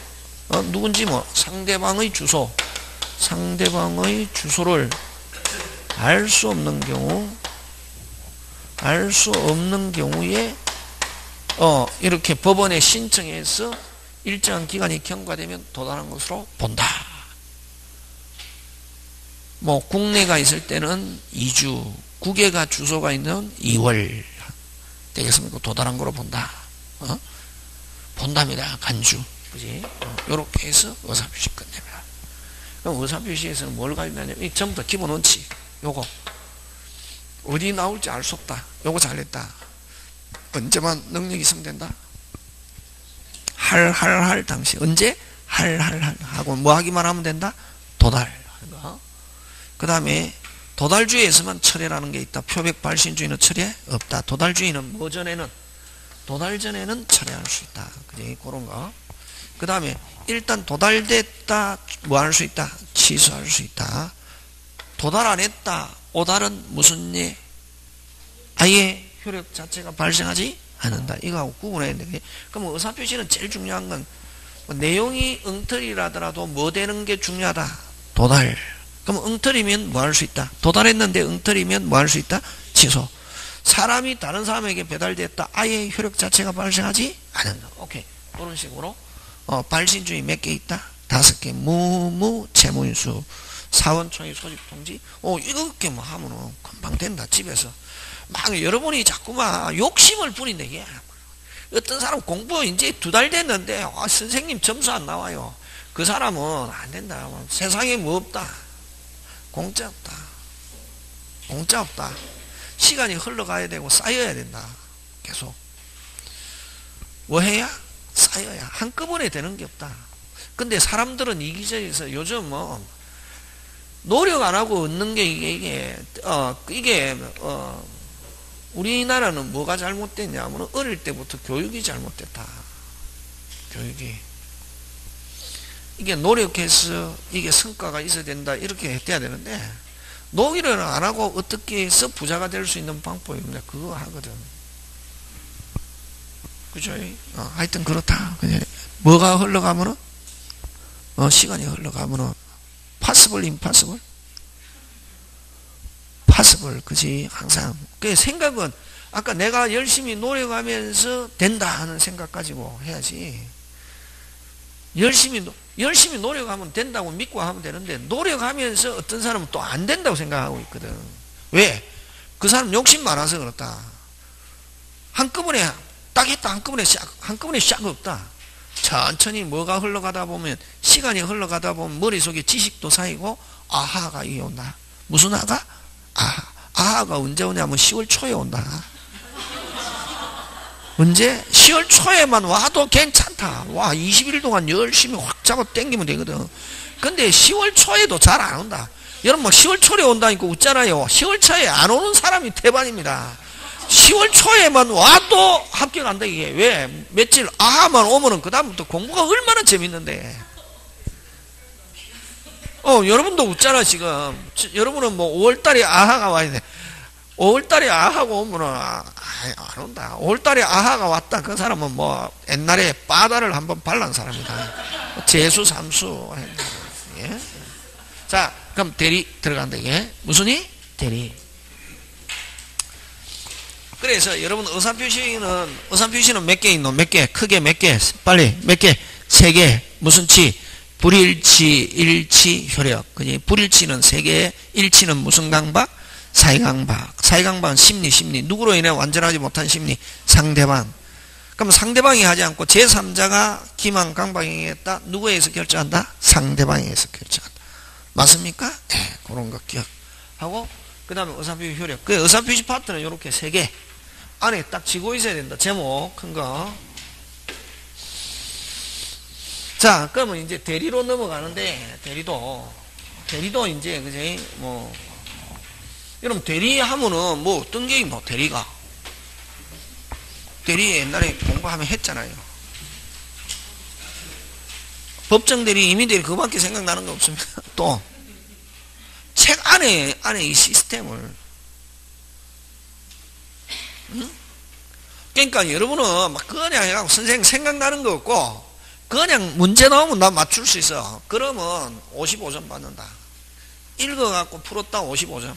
[SPEAKER 1] 누군지 뭐 상대방의 주소를 알 수 없는 경우에 이렇게 법원에 신청해서 일정한 기간이 경과되면 도달한 것으로 본다. 뭐 국내가 있을 때는 2주, 국외가 주소가 있는 2월 되겠습니까? 도달한 거로 본다. 본답니다. 간주. 그지? 요렇게 해서 의사표시 끝냅니다. 그럼 의사표시에서는 뭘 가지냐면 전부 다 기본 원칙. 요거 어디 나올지 알 수 없다. 요거 잘했다. 언제만 능력이 성된다? 할 당시. 언제? 할 하고 뭐 하기만 하면 된다? 도달. 그 다음에 도달주의에서만 철회라는 게 있다. 표백발신주의는 철회 없다. 도달주의는 뭐 전에는? 도달 전에는 철회할 수 있다. 그지? 그런 거. 그 다음에 일단 도달됐다. 뭐 할 수 있다? 취소할 수 있다. 도달 안 했다. 오달은 무슨 예? 아예 효력 자체가 발생하지 않는다. 이거하고 구분해야 돼. 그럼 의사표시는 제일 중요한 건 내용이 엉터리라더라도 뭐 되는 게 중요하다. 도달. 그럼 엉터리면 뭐 할 수 있다? 도달했는데 엉터리면 뭐 할 수 있다? 취소. 사람이 다른 사람에게 배달됐다. 아예 효력 자체가 발생하지 않는다. 오케이. 그런 식으로 발신주의 몇 개 있다? 5개. 무무 채무인수 사원총회 소집통지. 이렇게 뭐 하면은 금방 된다. 집에서 막 여러분이 자꾸만 욕심을 부린다. 이게 어떤 사람 공부 이제 2달 됐는데 선생님 점수 안 나와요. 그 사람은 안 된다. 세상에 뭐 없다. 공짜 없다. 시간이 흘러가야 되고 쌓여야 된다. 계속 뭐 해야? 쌓여야. 한꺼번에 되는 게 없다. 근데 사람들은 이기적에서 요즘 뭐 노력 안 하고 얻는 게 이게 우리나라는 뭐가 잘못됐냐면 어릴 때부터 교육이 잘못됐다. 교육이 이게 노력해서 이게 성과가 있어야 된다 이렇게 돼야 되는데 노력을 안 하고 어떻게 해서 부자가 될 수 있는 방법이 없냐 그거 하거든. 그죠? 하여튼 그렇다. 뭐가 흘러가면은 시간이 흘러가면은 possible, impossible, possible, 그지? 항상 그 생각은 아까 내가 열심히 노력하면서 된다 하는 생각 가지고 해야지. 열심히 노력하면 된다고 믿고 하면 되는데 노력하면서 어떤 사람은 또 안 된다고 생각하고 있거든. 왜? 그 사람 욕심 많아서 그렇다. 한꺼번에 딱 했다 한꺼번에 샥 없다. 천천히 뭐가 흘러가다 보면 시간이 흘러가다 보면 머릿속에 지식도 쌓이고 아하가 이게 온다. 무슨 아가? 아하가 언제 오냐면 10월 초에 온다. 언제? 10월 초에만 와도 괜찮다. 와 20일 동안 열심히 확 잡아 당기면 되거든. 근데 10월 초에도 잘 안 온다. 여러분 막 10월 초에 온다니까 웃잖아요. 10월 초에 안 오는 사람이 대반입니다. 10월 초에만 와도 합격한다 이게. 왜? 며칠 아하만 오면은 그 다음부터 공부가 얼마나 재밌는데. 여러분도 웃잖아 지금. 여러분은 뭐 5월달에 아하가 와야 돼. 5월달에 아하가 오면은 안 온다. 5월달에 아하가 왔다. 그 사람은 뭐 옛날에 바다를 한번 발란 사람이다. 재수 삼수. 예? 자 그럼 대리 들어간다 이게. 무슨 이? 대리. 그래서 여러분 의사표시는 몇 개 있노? 몇 개? 크게 몇 개? 빨리 몇 개? 3개. 무슨 치? 불일치, 일치, 효력. 그지? 불일치는 3개, 일치는 무슨 강박? 사이강박. 사이강박은 심리. 누구로 인해 완전하지 못한 심리? 상대방. 그럼 상대방이 하지 않고 제3자가 기망 강박에 의했다. 누구에 의해서 결정한다? 상대방에 의해서 결정한다. 맞습니까? 네, 그런 거 기억하고 그 다음에 의사표시 효력. 그 의사표시 파트는 이렇게 3개 안에 딱 쥐고 있어야 된다. 제목 큰 거. 자 그러면 이제 대리로 넘어가는데 대리도 이제 그지 뭐 여러분 대리 하면은 뭐 어떤 게 있노? 대리가 대리 옛날에 공부하면 했잖아요. 법정 대리, 이민 대리 그거밖에 생각나는 거 없습니다. 또 책 안에 이 시스템을 그러니까 여러분은 막 그냥 해갖고 선생님 생각나는 거 없고 그냥 문제 나오면 나 맞출 수 있어. 그러면 55점 받는다. 읽어갖고 풀었다 55점.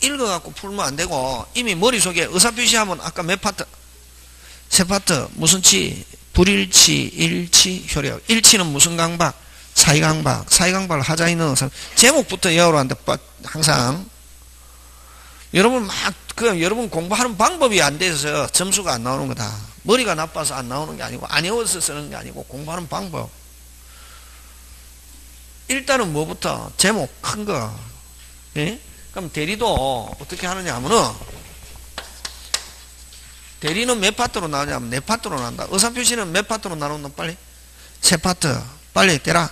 [SPEAKER 1] 읽어갖고 풀면 안 되고 이미 머릿속에 의사표시하면 아까 몇 파트? 3파트. 무슨 치? 불일치, 일치, 효력. 일치는 무슨 강박? 사이강박. 사이강박을 하자 있는 의사. 제목부터 외우러 하는데 항상 여러분 여러분 공부하는 방법이 안 돼서 점수가 안 나오는 거다. 머리가 나빠서 안 나오는 게 아니고 안 외워서 쓰는 게 아니고 공부하는 방법. 일단은 뭐부터? 제목 큰 거. 예? 그럼 대리도 어떻게 하느냐 하면은 대리는 몇 파트로 나오냐면 4파트로 나온다. 의사표시는 몇 파트로 나눈다 빨리? 3파트. 빨리 대라.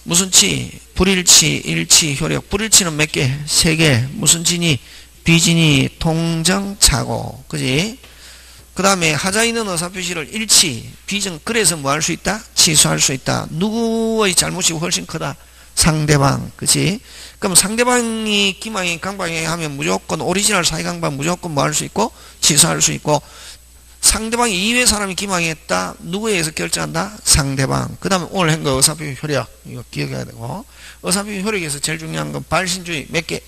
[SPEAKER 1] 무슨 치? 불일치, 일치, 효력. 불일치는 몇 개? 3개. 무슨 진이? 비진이, 통정, 착오. 그지? 그 다음에 하자 있는 의사표시를 일치, 비정. 그래서 뭐 할 수 있다? 취소할 수 있다. 누구의 잘못이 훨씬 크다? 상대방. 그지? 그럼 상대방이 기망이 강방에 하면 무조건 오리지널 사이강방 무조건 뭐 할 수 있고? 취소할 수 있고. 상대방이 이외의 사람이 기망했다. 누구에 의해서 결정한다? 상대방. 그 다음에 오늘 한 거 의사표시 효력. 이거 기억해야 되고. 의사표시 효력에서 제일 중요한 건 발신주의 몇 개?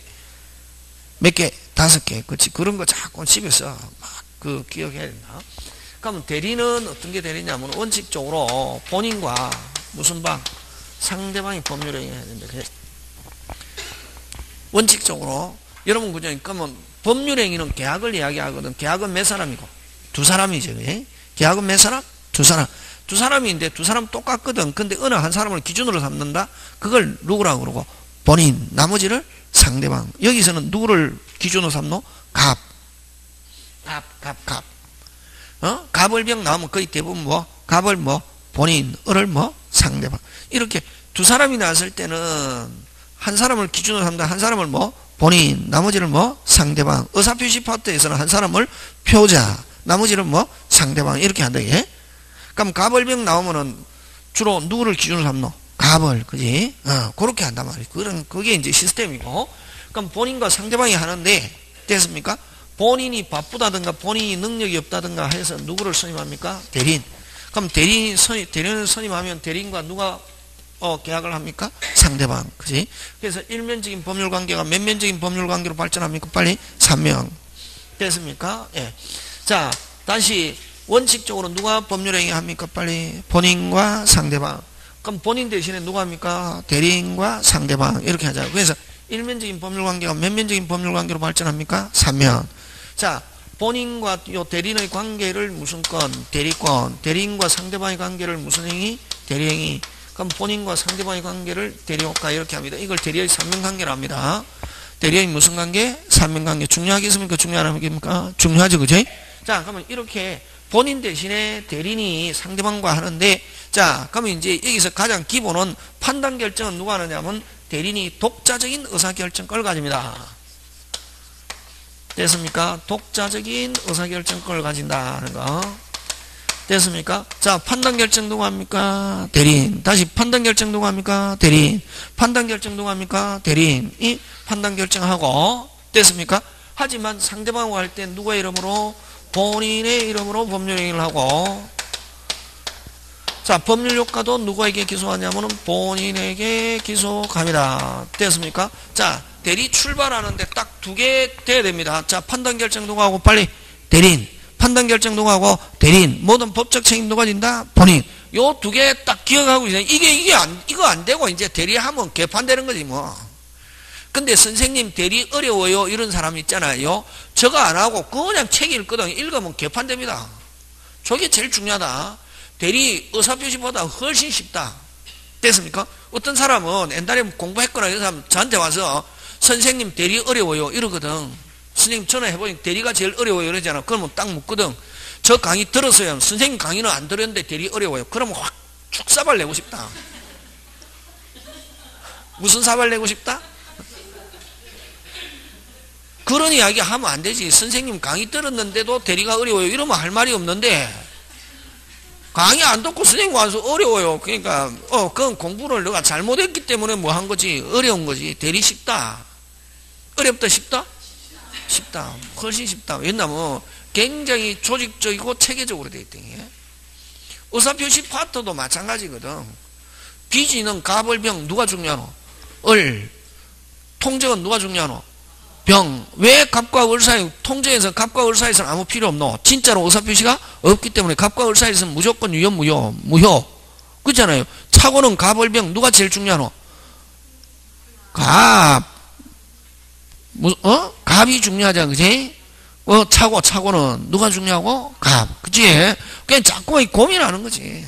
[SPEAKER 1] 몇 개? 5개. 그렇지. 그런 거 자꾸 집에서 막 기억해야 된다. 그러면 대리는 어떤 게 대리냐면 원칙적으로 본인과 무슨 방? 상대방이 법률행위 해야 된다. 원칙적으로 여러분 그죠? 그러면 법률행위는 계약을 이야기하거든. 계약은 몇 사람이고? 2사람이죠. 그래? 계약은 몇 사람? 2사람. 2사람인데 2사람 똑같거든. 근데 어느 한 사람을 기준으로 삼는다? 그걸 누구라고 그러고? 본인. 나머지를 상대방. 여기서는 누구를 기준으로 삼노? 갑. 갑을병 나오면 거의 대부분 뭐? 갑을 뭐? 본인. 을을 뭐? 상대방. 이렇게 2사람이 나왔을 때는 한 사람을 기준으로 삼는다. 한 사람을 뭐? 본인. 나머지를 뭐? 상대방. 의사표시 파트에서는 한 사람을 표자. 나머지는 뭐? 상대방. 이렇게 한다. 예? 그럼 갑을병 나오면은 주로 누구를 기준으로 삼노? 갑을, 그지? 그렇게 한단 말이에요. 그게 이제 시스템이고. 그럼 본인과 상대방이 하는데, 됐습니까? 본인이 바쁘다든가, 본인이 능력이 없다든가 해서 누구를 선임합니까? 대리인. 그럼 대리인을 선임하면 대리인과 누가, 계약을 합니까? 상대방. 그지? 그래서 일면적인 법률 관계가 몇 면적인 법률 관계로 발전합니까? 빨리? 3명. 됐습니까? 예. 자, 다시, 원칙적으로 누가 법률행위 합니까? 빨리. 본인과 상대방. 그럼 본인 대신에 누가 합니까? 대리인과 상대방. 이렇게 하자. 그래서 일면적인 법률관계가 몇 면적인 법률관계로 발전합니까? 3면. 자, 본인과 요 대리인의 관계를 무슨 건? 대리권. 대리인과 상대방의 관계를 무슨 행위? 대리행위. 그럼 본인과 상대방의 관계를 대리효과 이렇게 합니다. 이걸 대리의 3면관계라 합니다. 대리의 무슨 관계? 3면관계. 중요하겠습니까? 중요하겠습니까? 중요하죠. 그죠? 자, 그러면 이렇게 본인 대신에 대리인이 상대방과 하는데, 자, 그러면 이제 여기서 가장 기본은 판단 결정은 누가 하느냐면 대리인이 독자적인 의사결정권을 가집니다. 됐습니까? 독자적인 의사결정권을 가진다는 거. 됐습니까? 자, 판단 결정 누가 합니까? 대리인. 다시 판단 결정 누가 합니까? 대리인. 판단 결정 누가 합니까? 대리인이 판단 결정하고, 됐습니까? 하지만 상대방과 할 때 누구의 이름으로? 본인의 이름으로 법률행위를 하고, 자, 법률효과도 누구에게 기소하냐면은 본인에게 기소합니다. 됐습니까? 자, 대리 출발하는데 딱 2개 돼야 됩니다. 자, 판단 결정 누가 하고 빨리 대리인. 판단 결정 누가 하고 대리인. 모든 법적 책임 누가 진다? 본인. 요 2개 딱 기억하고 있어요. 이거 안 되고 이제 대리하면 개판되는 거지 뭐. 근데 선생님 대리 어려워요 이런 사람 있잖아요. 저거 안 하고 그냥 책 읽거든. 읽으면 개판됩니다. 저게 제일 중요하다. 대리 의사표시보다 훨씬 쉽다. 됐습니까? 어떤 사람은 옛날에 공부했거나 이런 사람 저한테 와서 선생님 대리 어려워요 이러거든. 선생님 전화해보니 대리가 제일 어려워요 이러잖아. 그러면 딱 묻거든. 저 강의 들었어요. 선생님 강의는 안 들었는데 대리 어려워요. 그러면 확 쭉 사발 내고 싶다. 무슨 사발 내고 싶다? 그런 이야기 하면 안 되지. 선생님 강의 들었는데도 대리가 어려워요 이러면 할 말이 없는데, 강의 안 듣고 선생님 와서 어려워요. 그러니까 그건 공부를 내가 잘못했기 때문에 뭐 한 거지. 어려운 거지. 대리 쉽다. 어렵다 쉽다? 쉽다. 훨씬 쉽다. 왜냐면 굉장히 조직적이고 체계적으로 되어 있다. 의사표시 파트도 마찬가지거든. 비지는 갑을병 누가 중요하노? 을. 통정은 누가 중요하노? 병. 왜 갑과 을 사이, 통정에서 갑과 을 사이에서는 아무 필요 없노? 진짜로 의사표시가 없기 때문에 갑과 을 사이에서는 무조건 유효, 무효. 그렇잖아요. 차고는 갑, 을, 병. 누가 제일 중요하노? 갑. 갑이 중요하잖아. 그지? 차고는 누가 중요하고? 갑. 그치? 그냥 자꾸 고민하는 거지.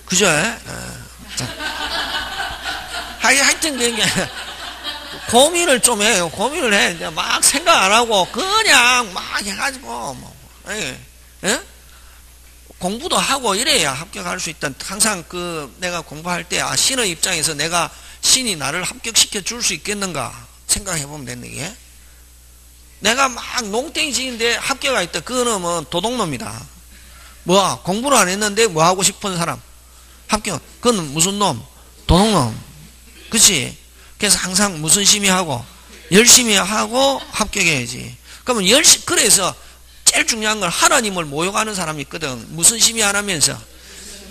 [SPEAKER 1] 그죠? 하여튼 고민을 좀 해요. 고민을 해. 막 생각 안 하고 그냥 막 해가지고 예? 공부도 하고 이래야 합격할 수 있다. 항상 내가 공부할 때 신의 입장에서 신이 나를 합격시켜 줄 수 있겠는가 생각해 보면 되는 게, 내가 막 농땡이 지는데 합격할 때 그놈은 도둑놈이다. 공부를 안 했는데 뭐 하고 싶은 사람 합격. 그건 무슨 놈? 도둑놈. 그치? 그래서 항상 무슨 심의하고 열심히 하고 합격해야지. 그러면 그래서 제일 중요한 건 하나님을 모욕하는 사람이 있거든. 무슨 심의 안 하면서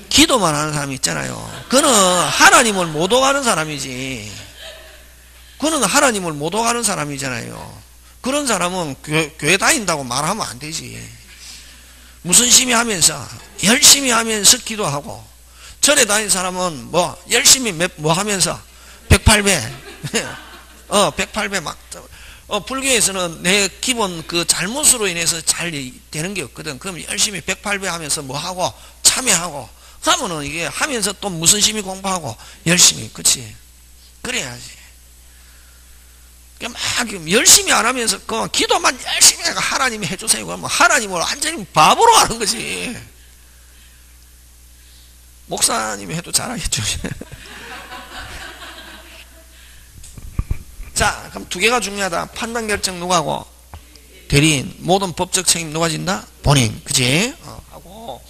[SPEAKER 1] 기도만 하는 사람이 있잖아요. 그는 하나님을 모독하는 사람이지. 그는 하나님을 모독하는 사람이잖아요. 그런 사람은 교회 다닌다고 말하면 안 되지. 무슨 심의 하면서 열심히 하면서 기도하고, 절에 다닌 사람은 열심히 하면서 108배 108배 막 불교에서는 내 기본 잘못으로 인해서 잘 되는 게 없거든. 그럼 열심히 108배 하면서 하고 참여하고 하면은 이게 하면서 또 무슨 심히 공부하고 열심히. 그치? 그래야지. 막 열심히 안 하면서 기도만 열심히 해가 하나님이 해주세요. 그러면 하나님을 완전히 바보로 하는 거지. 목사님이 해도 잘하겠죠. 자, 그럼 2개가 중요하다. 판단 결정 누가 하고? 대리인. 모든 법적 책임 누가 진다? 본인. 그지? 하고.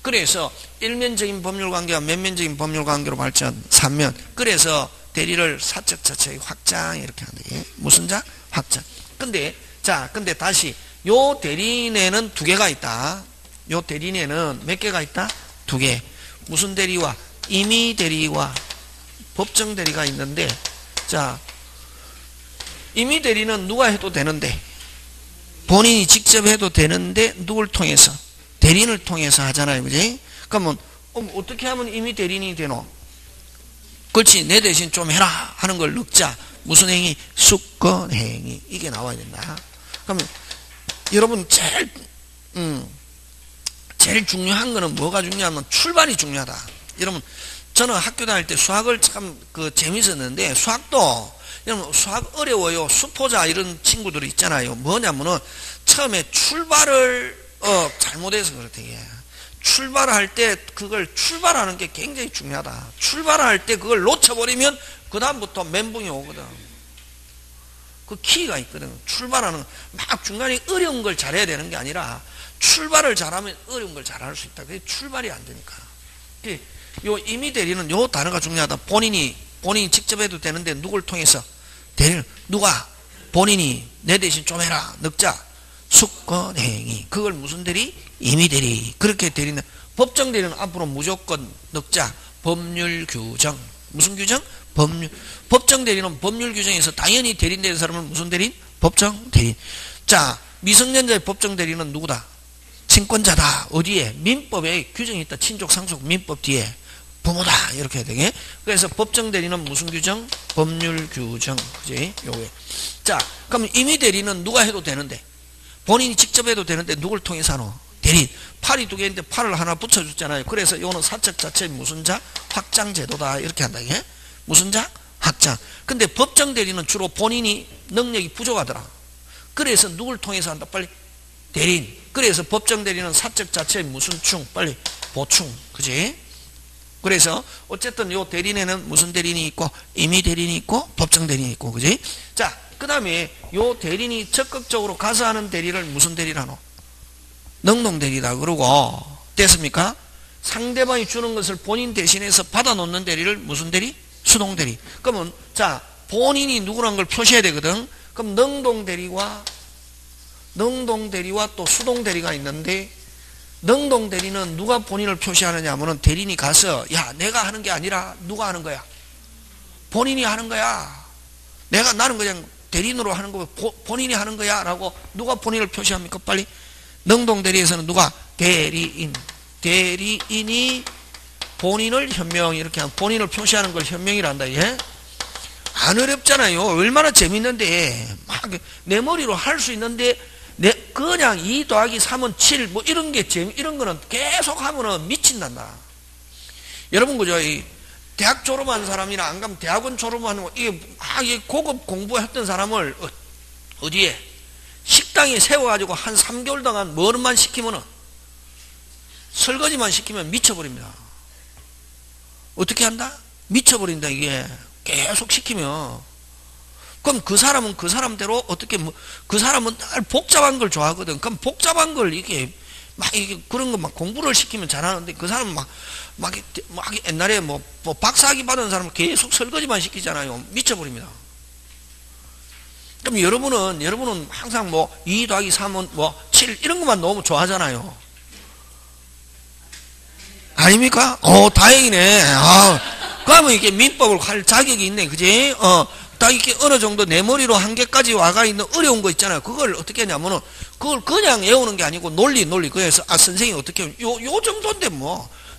[SPEAKER 1] 그래서 일면적인 법률관계와 면면적인 법률관계로 발전 3면. 그래서 대리를 사적 자체의 확장 이렇게 하는 게 무슨 자? 확장. 근데 다시 요 대리인에는 두 개가 있다. 요 대리인에는 몇 개가 있다? 두 개. 무슨 대리와? 임의 대리와 법정 대리가 있는데, 자, 임의 대리는 누가 해도 되는데, 본인이 직접 해도 되는데, 누굴 통해서? 대리인을 통해서 하잖아요. 그지? 그러면, 어떻게 하면 임의 대리인이 되노? 그렇지, 내 대신 좀 해라 하는 걸 넣자. 무슨 행위? 수권행위. 이게 나와야 된다. 그러면, 여러분, 제일 중요한 거는 뭐가 중요하면 출발이 중요하다. 여러분, 저는 학교 다닐 때 수학을 참 재밌었는데, 수학도 여러분 수학 어려워요. 수포자 이런 친구들이 있잖아요. 뭐냐면은 처음에 출발을 잘못해서 그렇대. 출발할 때 그걸 출발하는 게 굉장히 중요하다. 출발할 때 그걸 놓쳐버리면 그 다음부터 멘붕이 오거든. 그 키가 있거든. 출발하는 막 중간에 어려운 걸 잘해야 되는 게 아니라 출발을 잘하면 어려운 걸 잘할 수 있다. 그게 출발이 안 되니까. 요 임의 대리는 요 단어가 중요하다. 본인이 직접 해도 되는데 누굴 통해서? 대리는 누가? 본인이 내 대신 좀 해라. 넉자. 수권행위. 그걸 무슨 대리? 임의 대리. 그렇게 대리는 법정 대리는 앞으로 무조건 넉자. 법률 규정. 무슨 규정? 법정 대리는 법률 규정에서 당연히 대리인되는 사람은 무슨 대리인? 법정 대리인. 자, 미성년자의 법정 대리는 누구다? 친권자다. 어디에? 민법에 규정이 있다. 친족 상속 민법 뒤에. 부모다. 이렇게 해야 되게. 그래서 법정 대리는 무슨 규정? 법률 규정. 그지? 요게. 자, 그럼 임의 대리는 누가 해도 되는데, 본인이 직접 해도 되는데 누굴 통해서 하노? 대리인. 팔이 두 개인데 팔을 하나 붙여줬잖아요. 그래서 요는 사적 자체의 무슨 자? 확장 제도다. 이렇게 한다. 이게. 무슨 자? 확장. 근데 법정 대리는 주로 본인이 능력이 부족하더라. 그래서 누굴 통해서 한다? 빨리. 대리인. 그래서 법정 대리는 사적 자체의 무슨 충? 빨리. 보충. 그지? 그래서 어쨌든 요 대리인에는 무슨 대리인이 있고, 임의 대리인이 있고, 법정 대리인이 있고. 그지? 자, 그 다음에 요 대리인이 적극적으로 가서 하는 대리를 무슨 대리라노? 능동대리다. 그러고 됐습니까? 상대방이 주는 것을 본인 대신해서 받아놓는 대리를 무슨 대리? 수동대리. 그러면 자, 본인이 누구란 걸 표시해야 되거든. 그럼 능동대리와 또 수동대리가 있는데, 능동대리는 누가 본인을 표시하느냐 하면 대리인이 가서, 야, 내가 하는 게 아니라 누가 하는 거야? 본인이 하는 거야. 나는 그냥 대리인으로 하는 거 본인이 하는 거야 라고 누가 본인을 표시합니까? 빨리. 능동대리에서는 누가? 대리인이 본인을 현명, 이렇게 하면 본인을 표시하는 걸 현명이란다. 예? 안 어렵잖아요. 얼마나 재밌는데 막 내 머리로 할 수 있는데, 그냥 2 더하기 3은 7 뭐 이런 거는 계속 하면은 미친단다. 여러분 그죠? 이 대학 졸업한 사람이나 안 가면 대학원 졸업하는 거, 이게 고급 공부했던 사람을 어디에? 식당에 세워가지고 한 3개월 동안 뭐만 시키면은, 설거지만 시키면 미쳐버립니다. 어떻게 한다? 미쳐버린다. 이게 계속 시키면. 그럼 그 사람은 그 사람대로 어떻게, 그 사람은 늘 복잡한 걸 좋아하거든. 그럼 복잡한 걸 이게 그런 거 막 공부를 시키면 잘하는데, 그 사람은 막 옛날에 뭐 박사학위 받은 사람은 계속 설거지만 시키잖아요. 미쳐버립니다. 그럼 여러분은 항상 2 더하기 3은 7 이런 것만 너무 좋아하잖아요. 아닙니까? 다행이네. 그러면 이게 민법을 할 자격이 있네. 그지? 딱 이렇게 어느 정도 내 머리로 한계까지 와가 있는 어려운 거 있잖아요. 그걸 어떻게 하냐면은, 그걸 그냥 외우는 게 아니고 논리. 그래서, 선생님이 어떻게 하면, 요 정도인데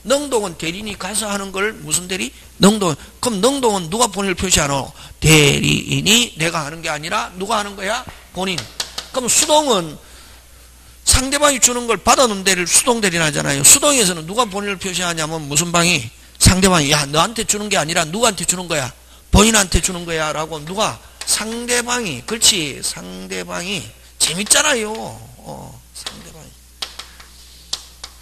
[SPEAKER 1] 능동은 대리인이 가서 하는 걸 무슨 대리? 능동. 그럼 능동은 누가 본인을 표시하노? 대리인이 내가 하는 게 아니라 누가 하는 거야? 본인. 그럼 수동은 상대방이 주는 걸 받아놓은 대리를 수동대리라 하잖아요. 수동에서는 누가 본인을 표시하냐면 무슨 방이? 상대방이, 야, 너한테 주는 게 아니라 누구한테 주는 거야? 본인한테 주는 거야. 라고 누가? 상대방이. 그렇지. 상대방이. 재밌잖아요.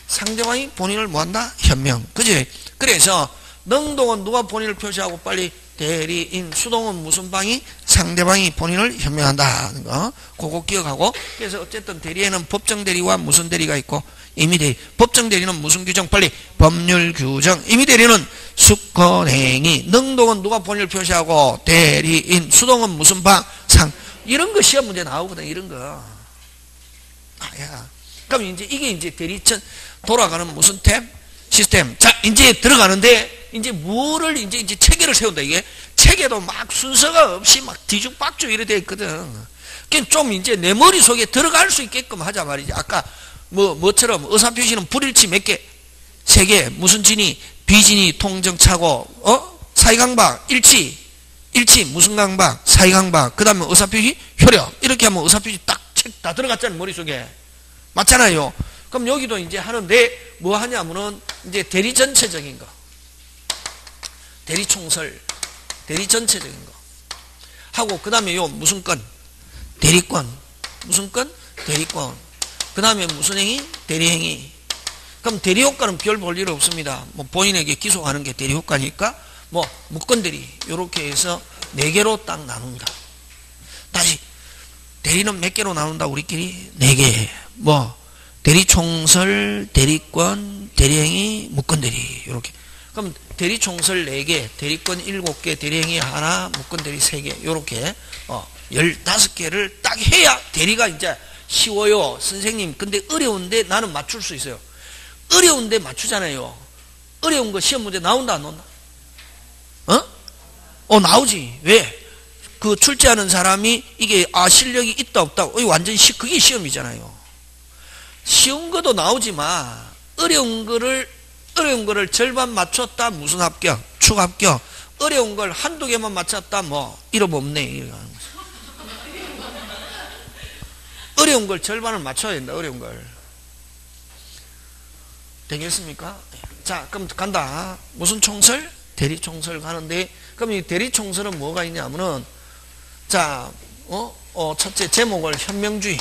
[SPEAKER 1] 상대방이 본인을 뭐한다? 현명. 그지? 그래서 능동은 누가 본인을 표시하고 빨리 대리인. 수동은 무슨 방이? 상대방이 본인을 현명한다 하는 거. 그거 기억하고. 그래서 어쨌든 대리에는 법정 대리와 무슨 대리가 있고 임의 대리. 법정 대리는 무슨 규정? 빨리. 법률 규정. 임의 대리는 수권행위. 능동은 누가 본인을 표시하고? 대리인. 수동은 무슨 방? 상. 이런 거 시험 문제 나오거든. 이런 거. 야. 그럼 이게 이제 대리천 돌아가는 무슨 템? 시스템. 자, 이제 들어가는데 이제 뭐를 이제 체계를 세운다. 이게 체계도 막 순서가 없이 막 뒤죽박죽 이래 돼 있거든. 그러니까 좀 이제 내 머릿속에 들어갈 수 있게끔 하자 말이지. 아까 뭐처럼 의사표시는 불일치 몇 개? 3개. 무슨 진이? 비진이 통정차고 사이강박 일치 무슨 강박? 사이강박. 그 다음에 의사표시 효력. 이렇게 하면 의사표시 딱 책 다 들어갔잖아요. 머릿속에. 맞잖아요. 그럼 여기도 이제 하는데 뭐 하냐면은 이제 대리 전체적인 거. 대리 총설. 대리 전체적인 거. 하고 그 다음에 요 무슨 건? 대리권. 무슨 건? 대리권. 그 다음에 무슨 행위? 대리행위. 그럼 대리효과는 별 볼 일 없습니다. 뭐 본인에게 기소하는 게 대리효과니까 뭐 무건대리 요렇게 해서 4개로 딱 나눕니다. 다시 대리는 몇 개로 나눈다 우리끼리? 4개. 뭐 대리총설, 대리권, 대리행위, 무건대리 요렇게. 그럼 대리총설 4개, 대리권 7개, 대리행위 하나, 무건대리 3개 요렇게 15개를 딱 해야 대리가 이제 쉬워요. 선생님 근데 어려운데 나는 맞출 수 있어요. 어려운데 맞추잖아요. 어려운 거 시험 문제 나온다 안 나온다? 나오지. 왜? 그 출제하는 사람이 이게 실력이 있다 없다 완전히 그게 시험이잖아요. 쉬운 것도 나오지만 어려운 거를 절반 맞췄다 무슨 합격? 축합격. 어려운 걸 한두 개만 맞췄다 뭐 이름 없네. 이렇게 하는 거죠. 어려운 걸 절반을 맞춰야 된다. 어려운 걸. 되겠습니까? 자, 그럼 간다. 무슨 총설? 대리 총설 가는데, 그럼 이 대리 총설은 뭐가 있냐면은, 자, 첫째 제목을 현명주의.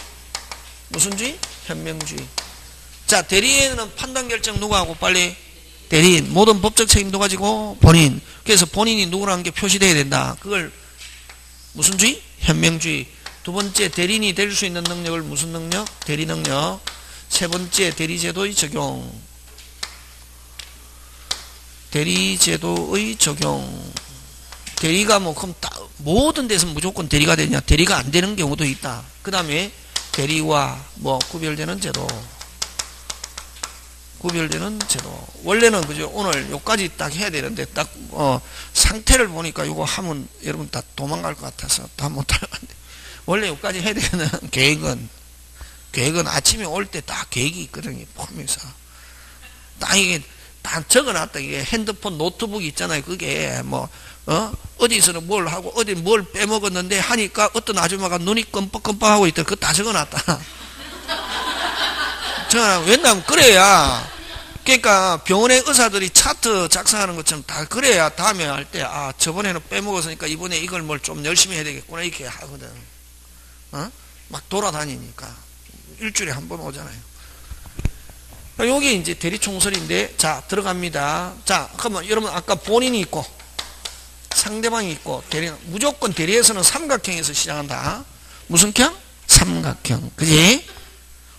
[SPEAKER 1] 무슨 주의? 현명주의. 자, 대리에는 판단 결정 누가 하고 빨리? 대리인. 모든 법적 책임도 가지고 본인. 그래서 본인이 누구라는 게 표시돼야 된다. 그걸 무슨 주의? 현명주의. 두 번째 대리인이 될 수 있는 능력을 무슨 능력? 대리 능력. 세 번째 대리제도의 적용. 대리제도의 적용. 대리가 뭐 그럼 모든 데서 무조건 대리가 되냐? 대리가 안 되는 경우도 있다. 그 다음에 대리와 뭐 구별되는 제도. 구별되는 제도. 원래는 그죠? 오늘 요까지 딱 해야 되는데 딱 상태를 보니까 이거 하면 여러분 다 도망갈 것 같아서 다 못할 것 같은데. 원래 요까지 해야 되는 계획은 아침에 올 때 딱 계획이 있거든요. 포함해서 딱 이게 다 적어놨다. 이게 핸드폰 노트북 있잖아요. 그게 뭐 어디서는 뭘 하고 어디 뭘 빼먹었는데 하니까 어떤 아줌마가 눈이 끔뻑끔뻑하고 있더라. 그거 다 적어놨다. 왜냐면 그래야, 그러니까 병원의 의사들이 차트 작성하는 것처럼 다 그래야 다음에 할 때 저번에는 빼먹었으니까 이번에 이걸 뭘 좀 열심히 해야 되겠구나 이렇게 하거든. 막 돌아다니니까 일주일에 한 번 오잖아요. 요게 이제 대리총설인데, 자, 들어갑니다. 자, 그러면 여러분 아까 본인이 있고 상대방이 있고 무조건 대리에서는 삼각형에서 시작한다. 무슨 형? 삼각형. 그지?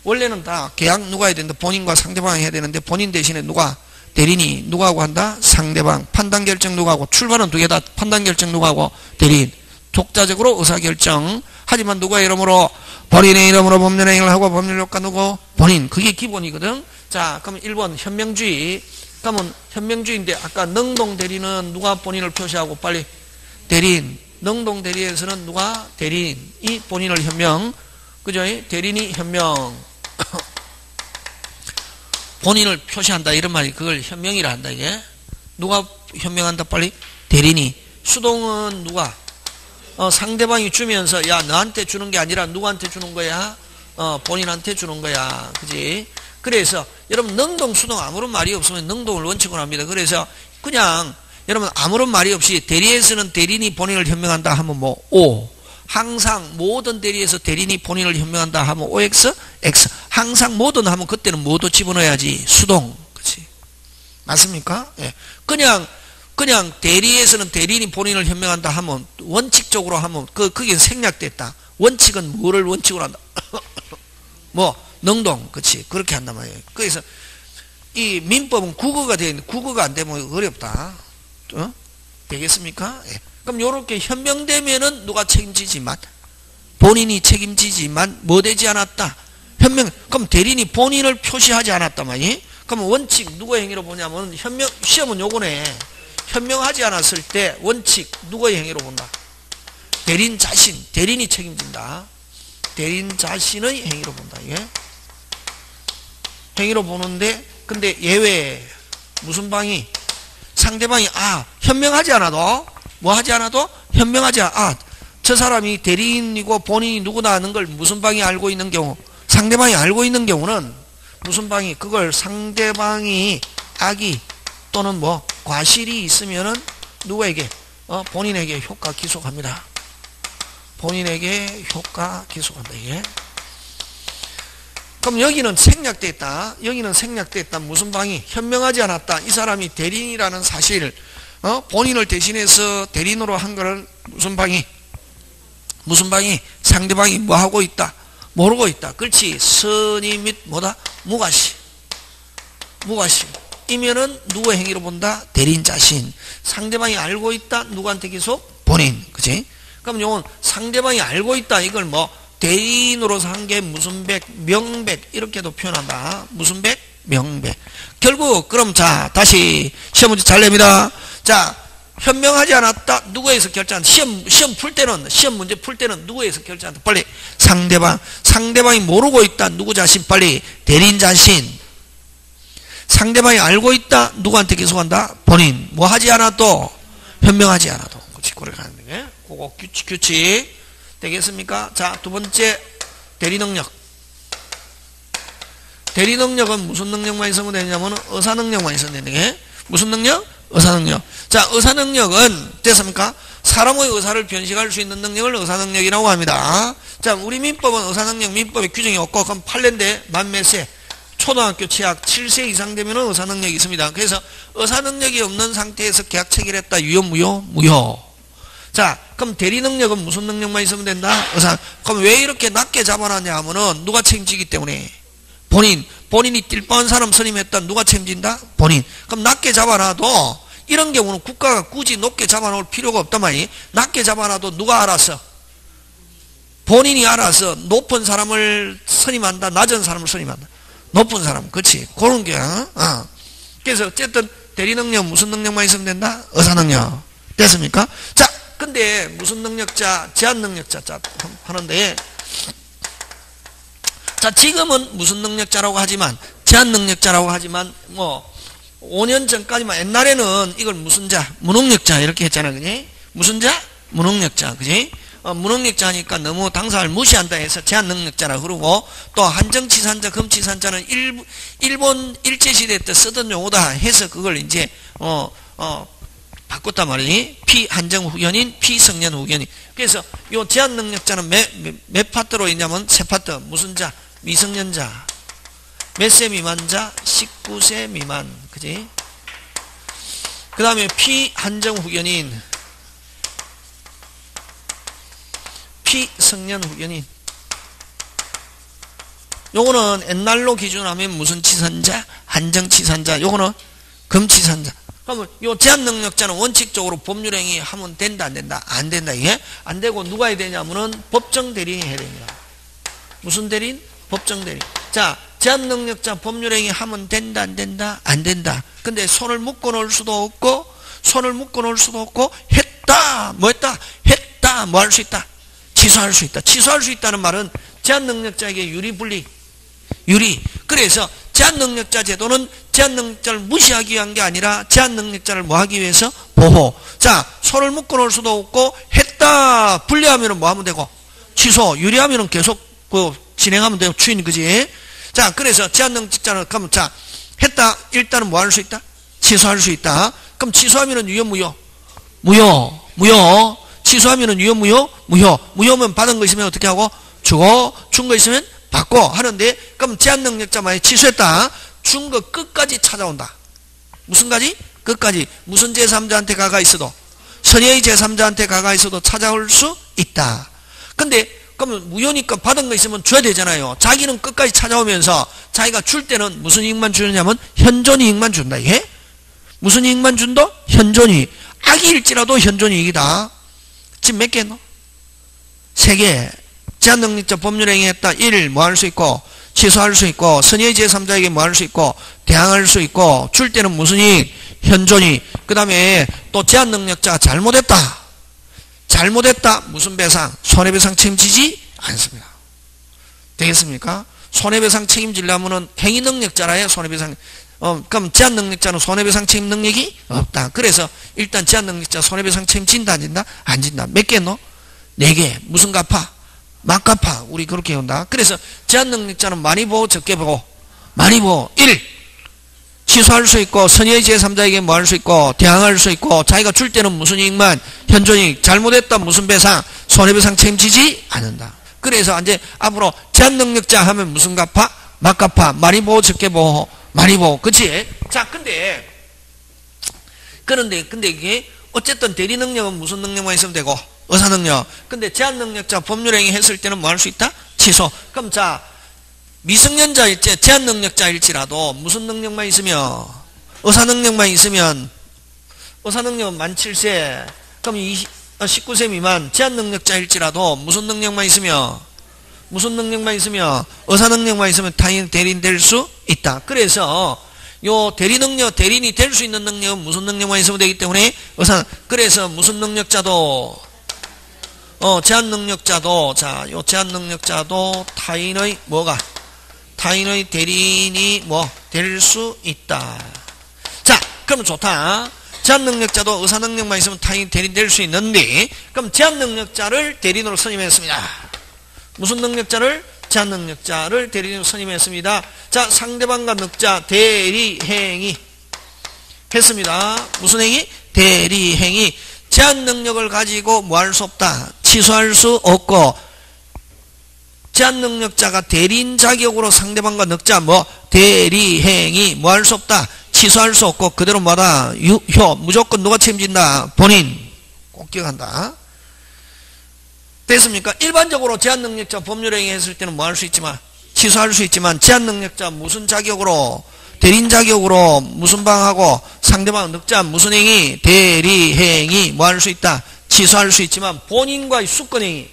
[SPEAKER 1] 원래는 다 계약 누가 해야 된다? 본인과 상대방이 해야 되는데 본인 대신에 누가? 대리인이 누가 하고 한다? 상대방. 판단 결정 누가 하고? 출발은 두 개다. 판단 결정 누가 하고? 대리인. 독자적으로 의사결정. 하지만 누가 이름으로? 본인의 이름으로 법률행위를 하고 법률효과 누구? 본인. 그게 기본이거든. 자, 그러면 1번 현명주의. 그러면 현명주의인데 아까 능동대리는 누가 본인을 표시하고 빨리? 대리인. 능동대리에서는 누가? 대리인이 본인을 현명. 그죠? 대리인이 현명. 본인을 표시한다 이런 말이 그걸 현명이라 한다. 이게 누가 현명한다 빨리? 대리인이. 수동은 누가? 상대방이 주면서 야 너한테 주는 게 아니라 누구한테 주는 거야? 본인한테 주는 거야. 그지? 그래서 여러분 능동 수동 아무런 말이 없으면 능동을 원칙으로 합니다. 그래서 그냥 여러분 아무런 말이 없이 대리에서는 대리인이 본인을 현명한다 하면 뭐 O. 항상 모든 대리에서 대리인이 본인을 현명한다 하면 OX, X. 항상 모든 하면 그때는 뭐도 집어넣어야지. 수동. 그치? 맞습니까? 예. 그냥 그냥 대리에서는 대리인이 본인을 현명한다 하면 원칙적으로 하면 그게 생략됐다. 원칙은 뭐를 원칙으로 한다? 뭐 능동, 그렇지, 그렇게 한단 말이에요. 그래서 이 민법은 국어가 되어 있는데 국어가 안 되면 어렵다. 되겠습니까? 예. 그럼 요렇게 현명되면은 누가 책임지지만 본인이 책임지지만 뭐 되지 않았다. 현명. 그럼 대리인이 본인을 표시하지 않았단 말이에요. 그럼 원칙 누구의 행위로 보냐면 현명. 시험은 요거네. 현명하지 않았을 때 원칙 누구의 행위로 본다. 대리인 자신, 대리인이 책임진다. 대리인 자신의 행위로 본다. 예? 행위로 보는데 근데 예외 무슨 방이 상대방이 현명하지 않아도 뭐 하지 않아도 현명하지 저 사람이 대리인이고 본인이 누구나 하는 걸 무슨 방이 알고 있는 경우 상대방이 알고 있는 경우는 무슨 방이 그걸 상대방이 악의 또는 뭐 과실이 있으면은 누구에게 본인에게 효과 기속합니다. 본인에게 효과 기속한다. 이게. 그럼 여기는 생략됐다. 여기는 생략됐다. 무슨 방이 현명하지 않았다. 이 사람이 대리인이라는 사실을 본인을 대신해서 대리인으로 한 거를 무슨 방이 상대방이 뭐 하고 있다. 모르고 있다. 그렇지. 선의 및 뭐다? 무과시. 이면은 누구의 행위로 본다? 대리인 자신. 상대방이 알고 있다. 누구한테 기속? 본인. 그치? 그럼 요건 상대방이 알고 있다. 이걸 뭐 대리인으로서 한 게 무슨 백, 명백 이렇게도 표현한다. 무슨 백, 명백. 결국 그럼 자 다시 시험 문제 잘 냅니다. 자 현명하지 않았다. 누구에서 결정한다. 시험 문제 풀 때는 누구에서 결정한다. 빨리 상대방이 모르고 있다. 누구 자신? 빨리 대리인 자신. 상대방이 알고 있다. 누구한테 기속한다? 본인. 뭐 하지 않아도 현명하지 않아도. 그렇지. 그렇게 하는 거예요. 그거 규칙 되겠습니까? 자, 두 번째 대리능력. 대리능력은 무슨 능력만 있으면 되냐면 의사능력만 있으면 되는 게 무슨 능력? 의사능력. 자, 의사능력은 됐습니까? 사람의 의사를 변식할 수 있는 능력을 의사능력이라고 합니다. 자, 우리 민법은 의사능력 민법에 규정이 없고 그럼 판례인데 만 몇 세? 초등학교 취학 7세 이상 되면 의사능력이 있습니다. 그래서 의사능력이 없는 상태에서 계약 체결했다. 유효, 무효? 무효. 자, 그럼 대리능력은 무슨 능력만 있으면 된다? 의사. 그럼 왜 이렇게 낮게 잡아놨냐 하면은 누가 책임지기 때문에 본인이 띨뻔한 사람 선임했다. 누가 책임진다? 본인. 그럼 낮게 잡아놔도 이런 경우는 국가가 굳이 높게 잡아놓을 필요가 없단 말이에요. 낮게 잡아놔도 누가 알아서? 본인이 알아서 높은 사람을 선임한다. 낮은 사람을 선임한다. 높은 사람. 그렇지. 그런 게. 그래서 어쨌든 대리능력 무슨 능력만 있으면 된다? 의사능력. 됐습니까? 자, 근데 무슨 능력자? 제한능력자 하는데 자, 지금은 무슨 능력자라고 하지만 제한능력자라고 하지만 뭐 5년 전까지만 옛날에는 이걸 무슨 자? 무능력자 이렇게 했잖아. 그지? 무슨 자? 무능력자. 그지? 무능력자 하니까 너무 당사를 무시한다 해서 제한능력자라 그러고 또 한정치산자, 금치산자는 일본 일제시대 때 쓰던 용어다 해서 그걸 이제 바꿨단 말이니 피한정후견인, 피성년후견인. 그래서 요 제한능력자는 몇 파트로 있냐면 세 파트. 무슨 자? 미성년자. 몇 세 미만자? 19세 미만. 그지? 그 다음에 피한정후견인, 피성년후견인. 요거는 옛날로 기준하면 무슨 치산자? 한정치산자. 요거는 금치산자. 그러면 요 제한능력자는 원칙적으로 법률행위 하면 된다, 안 된다? 안 된다, 이게? 안 되고 누가 해야 되냐면은 법정대리인이 해야 됩니다. 무슨 대리인? 법정대리인. 자, 제한능력자 법률행위 하면 된다, 안 된다? 안 된다. 근데 손을 묶어 놓을 수도 없고, 했다, 뭐 했다? 했다, 뭐 할 수 있다? 취소할 수 있다. 취소할 수 있다는 말은 제한능력자에게 유리, 불리? 유리. 그래서 제한능력자 제도는 제한능력자를 무시하기 위한 게 아니라 제한능력자를 뭐 하기 위해서? 보호. 자, 손을 묶어 놓을 수도 없고 했다 불리하면 뭐 하면 되고? 취소. 유리하면 계속 진행하면 되고 추인. 그지? 자, 그래서 제한능력자는 그럼 자 했다 일단은 뭐 할 수 있다? 취소할 수 있다. 그럼 취소하면은 유효, 무효? 무효. 취소하면은 유효, 무효? 무효면 받은 거 있으면 어떻게 하고? 주고, 준 거 있으면 받고 하는데, 그럼 제한능력자 만에 취소했다. 준 거 끝까지 찾아온다. 무슨 가지? 끝까지 무슨 제3자한테 가가 있어도 선의의 제3자한테 가가 있어도 찾아올 수 있다. 근데 그러면 무효니까 받은 거 있으면 줘야 되잖아요. 자기는 끝까지 찾아오면서 자기가 줄 때는 무슨 이익만 주느냐면 현존이익만 준다. 예? 무슨 이익만 준다? 현존이익. 악일지라도 현존이익이다. 지금 몇 개 했노? 3개. 제한능력자 법률행위 했다. 1. 뭐 할 수 있고 취소할 수 있고 선의의 제3자에게 뭐 할 수 있고 대항할 수 있고 줄 때는 무슨 이익? 현존이익. 그 다음에 또 제한능력자가 잘못했다. 잘못했다. 무슨 배상? 손해배상 책임지지 않습니다. 되겠습니까? 손해배상 책임지려면은 행위능력자라야 손해배상. 그럼 제한능력자는 손해배상 책임 능력이 없다. 그래서 일단 제한능력자 손해배상 책임진다 안 진다? 안 진다. 몇 개 했노? 4개. 무슨 갚아? 막 갚아. 우리 그렇게 한다. 그래서 제한능력자는 많이 보고 적게 보고 많이 보고 1. 취소할 수 있고 선의의 제3자에게 뭐 할 수 있고 대항할 수 있고 자기가 줄 때는 무슨 이익만 현존이익. 잘못했다 무슨 배상? 손해배상 책임지지 않는다. 그래서 이제 앞으로 제한능력자 하면 무슨 갚아? 막 갚아. 많이 보고 적게 보고 많이 보고. 그치? 자 그런데 이게 어쨌든 대리능력은 무슨 능력만 있으면 되고 의사능력. 근데 제한능력자 법률행위 했을 때는 뭐 할 수 있다? 취소. 그럼 자 미성년자일지 제한능력자일지라도 무슨 능력만 있으면 의사능력만 있으면 의사능력은 만 7세 그럼 19세 미만 제한능력자일지라도 무슨 능력만 있으면 의사능력만 있으면 타인 대리인 될 수 있다. 그래서 요 대리능력 대리인이 될 수 있는 능력은 무슨 능력만 있으면 되기 때문에 그래서 무슨 능력자도 제한능력자도 자 요 제한능력자도 타인의 뭐가 타인의 대리인이 뭐 될 수 있다. 자 그러면 좋다. 제한능력자도 의사능력만 있으면 타인 대리인 될 수 있는데 그럼 제한능력자를 대리인으로 선임했습니다. 무슨 능력자를? 제한능력자를 대리인으로 선임했습니다. 자 상대방과 늑자 대리행위 했습니다. 무슨 행위? 대리행위. 제한능력을 가지고 뭐 할 수 없다. 취소할 수 없고 제한능력자가 대리인 자격으로 상대방과 늑자 뭐 대리행위 뭐 할 수 없다. 취소할 수 없고 그대로 뭐다. 유효 무조건 누가 책임진다. 본인. 꼭 기억한다. 됐습니까? 일반적으로 제한능력자 법률행위 했을 때는 뭐 할 수 있지만 취소할 수 있지만 제한능력자 무슨 자격으로 대리인 자격으로 무슨 방하고 상대방 늑자 무슨 행위 대리행위 뭐 할 수 있다. 취소할 수 있지만 본인과의 수권행위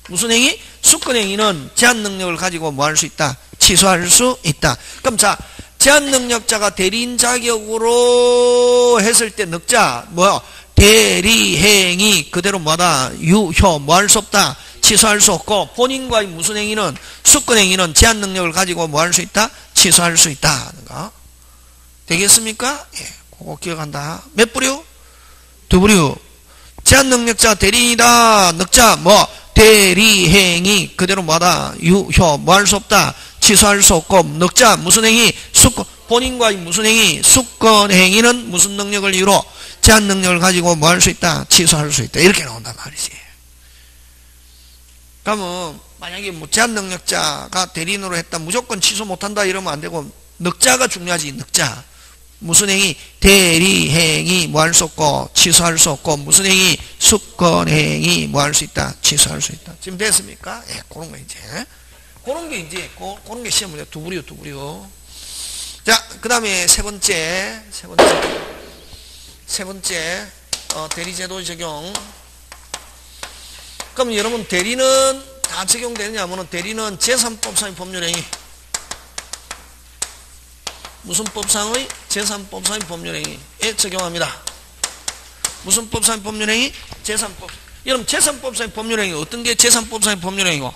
[SPEAKER 1] 무슨 행위? 수권행위는 제한능력을 가지고 뭐 할 수 있다. 취소할 수 있다. 그럼 자 제한능력자가 대리인 자격으로 했을 때 늑자 뭐야? 대리행위 그대로 뭐다. 유효 뭐 할 수 없다. 취소할 수 없고 본인과의 무슨 행위는 수권행위는 제한능력을 가지고 뭐 할 수 있다. 취소할 수 있다. 되겠습니까? 예, 그거 기억한다. 몇 부류? 2부류. 제한능력자 대리인이다. 늑자 뭐 대리행위 그대로 뭐다. 유효 뭐 할 수 없다. 취소할 수 없고 늑자 무슨 행위? 수권 본인과의 무슨 행위? 수권행위는 무슨 능력을 이유로? 제한능력을 가지고 뭐 할 수 있다? 취소할 수 있다. 이렇게 나온단 말이지. 그러면 만약에 뭐 제한능력자가 대리인으로 했다 무조건 취소 못한다 이러면 안 되고 늑자가 중요하지. 늑자 무슨 행위? 대리행위 뭐 할 수 없고 취소할 수 없고 무슨 행위? 수권행위 뭐 할 수 있다? 취소할 수 있다. 지금 됐습니까? 예, 그런 거 이제 그런 게 시험 문제 2부류. 자, 그 다음에 세 번째 대리제도 적용. 그럼 여러분 대리는 다 적용되느냐면은 대리는 제3법상의 법률행위 무슨 법상의? 제3법상의 법률행위에 적용합니다. 무슨 법상의 법률행위? 제3법. 여러분 제3법상의 법률행위 어떤 게 제3법상의 법률행위고?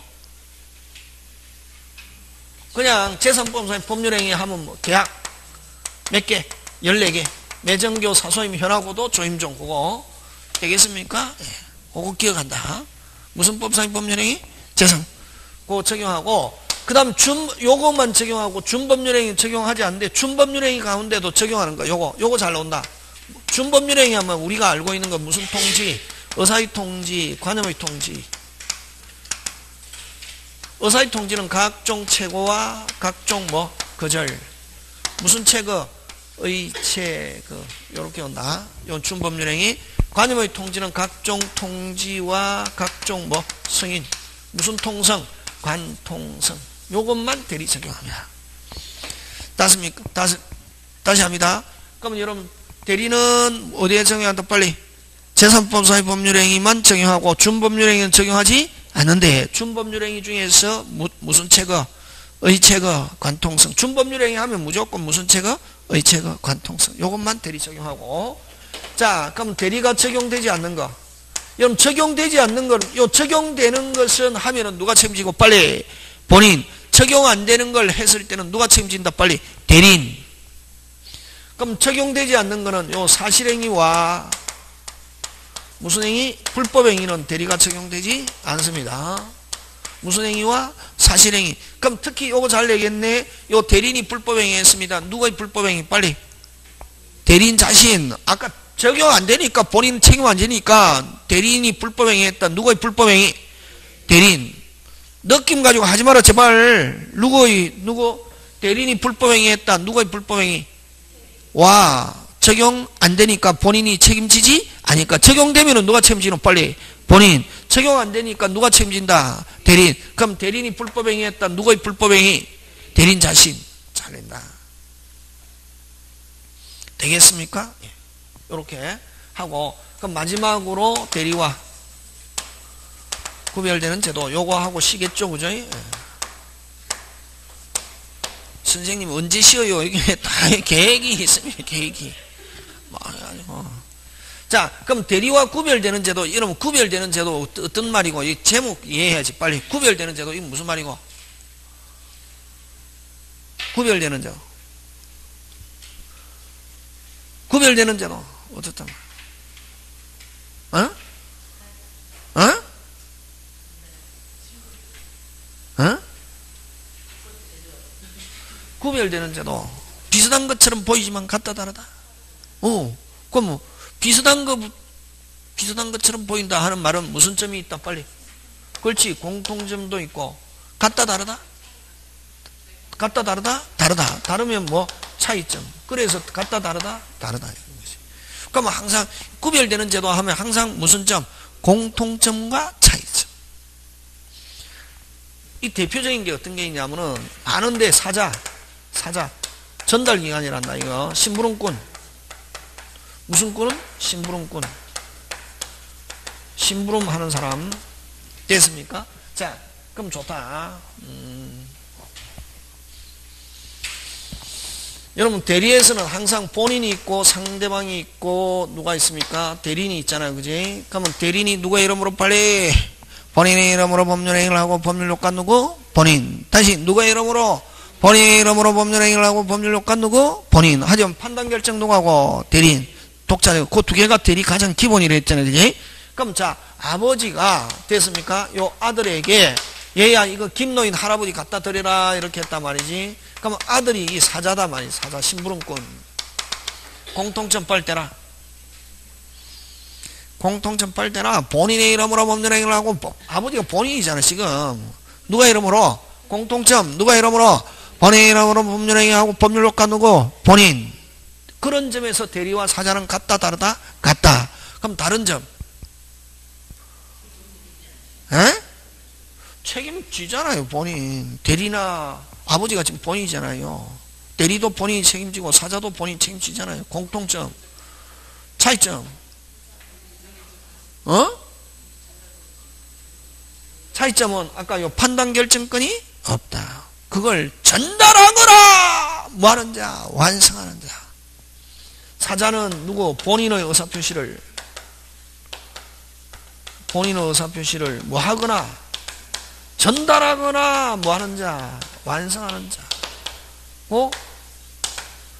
[SPEAKER 1] 그냥 제3법상의 법률행위 하면 뭐 계약 몇 개? 14개. 매정교 사소임 현하고도 조임종 그거 되겠습니까? 예. 그거 기억한다. 무슨 법상의 법률행위? 제3. 그거 적용하고 그 다음 요것만 적용하고 준법률행위 적용하지 않는데 준법률행위 가운데도 적용하는 거 요거 잘 나온다. 준법률행위 하면 우리가 알고 있는 건 무슨 통지? 의사의 통지, 관음의 통지. 의사의 통지는 각종 최고와 각종 뭐 거절 무슨 최고? 의체거 요렇게 온다. 요 준법률행위. 관념의 통지는 각종 통지와 각종 뭐 승인 무슨 통성 관통성 요것만 대리 적용합니다. 다습니까? 다시 합니다. 그러면 여러분 대리는 어디에 적용한다? 빨리 제3법사의 법률행위만 적용하고 준법률행위는 적용하지 않는데 준법률행위 중에서 무슨 체거 의체거 관통성 준법률행위 하면 무조건 무슨 체거 의체거 관통성 요것만 대리 적용하고 자 그럼 대리가 적용되지 않는 거 여러분 적용되지 않는 건 요 적용되는 것은 하면은 누가 책임지고 빨리 본인 적용 안 되는 걸 했을 때는 누가 책임진다 빨리 대리인 그럼 적용되지 않는 거는 요 사실행위와 무슨 행위? 불법행위는 대리가 적용되지 않습니다. 무슨 행위와 사실행위. 그럼 특히 요거 잘 내겠네. 요 대리인이 불법행위 했습니다. 누가 불법행위? 빨리. 대리인 자신. 아까 적용 안 되니까 본인 책임 안 지니까 대리인이 불법행위 했다. 누구의 불법행위? 대리인. 느낌 가지고 하지 마라 제발. 누구 대리인이 불법행위 했다. 누구의 불법행위? 와. 적용 안 되니까 본인이 책임지지 아니까 적용되면은 누가 책임지노 빨리 본인 적용 안 되니까 누가 책임진다 대리인 그럼 대리인이 불법행위 했다 누구의 불법행위 대리인 자신 잘된다 되겠습니까 이렇게 하고 그럼 마지막으로 대리와 구별되는 제도 요거 하고 쉬겠죠 그죠 선생님 언제 쉬어요 이게 다 계획이 있습니다 계획이 자, 그럼 대리와 구별되는 제도, 여러분 구별되는 제도 어떤 말이고, 이 제목 이해해야지 빨리. 구별되는 제도 이게 무슨 말이고? 구별되는 제도. 구별되는 제도 어떻단 말? 구별되는 제도 비슷한 것처럼 보이지만 같다 다르다. 그럼 뭐 비슷한 것처럼 보인다 하는 말은 무슨 점이 있다 빨리 그렇지 공통점도 있고 같다 다르다 같다 다르다 다르다 다르면 뭐 차이점 그래서 같다 다르다 다르다 그러면 항상 구별되는 제도 하면 항상 무슨 점 공통점과 차이점 이 대표적인 게 어떤 게 있냐면은 많은데 사자 전달기관이란다 이거 심부름꾼 무슨 꾼은? 심부름꾼. 심부름 하는 사람. 됐습니까? 자, 그럼 좋다. 여러분, 대리에서는 항상 본인이 있고 상대방이 있고 누가 있습니까? 대리인이 있잖아요. 그지? 그러면 대리인이 누구의 이름으로 빨리 본인의 이름으로 법률행위를 하고 법률효과 누구? 본인. 다시 누구의 이름으로? 본인의 이름으로 법률행위를 하고 법률효과 누구? 본인. 하지만 판단결정 누구하고? 대리인. 독자적 그 두 개가 대리 가장 기본이라 했잖아요. 그지? 그럼 자 아버지가 됐습니까? 요 아들에게 얘야 이거 김노인 할아버지 갖다 드려라 이렇게 했단 말이지. 그럼 아들이 이 사자다 말이지. 사자 심부름꾼. 공통점 빨대라. 공통점 빨대라. 본인의 이름으로 법률행위를 하고 아버지가 본인이잖아 지금. 누가 이름으로? 공통점 누가 이름으로? 본인의 이름으로 법률행위하고 법률효과 누구? 본인. 그런 점에서 대리와 사자는 같다 다르다? 같다. 그럼 다른 점 책임지잖아요 본인. 대리나 아버지가 지금 본인이잖아요. 대리도 본인이 책임지고 사자도 본인이 책임지잖아요. 공통점 차이점 차이점은 아까 요 판단결정권이 없다. 그걸 전달하거나 뭐하는 자 완성하는 자. 사자는 누구? 본인의 의사표시를 뭐 하거나 전달하거나 뭐 하는 자 완성하는 자.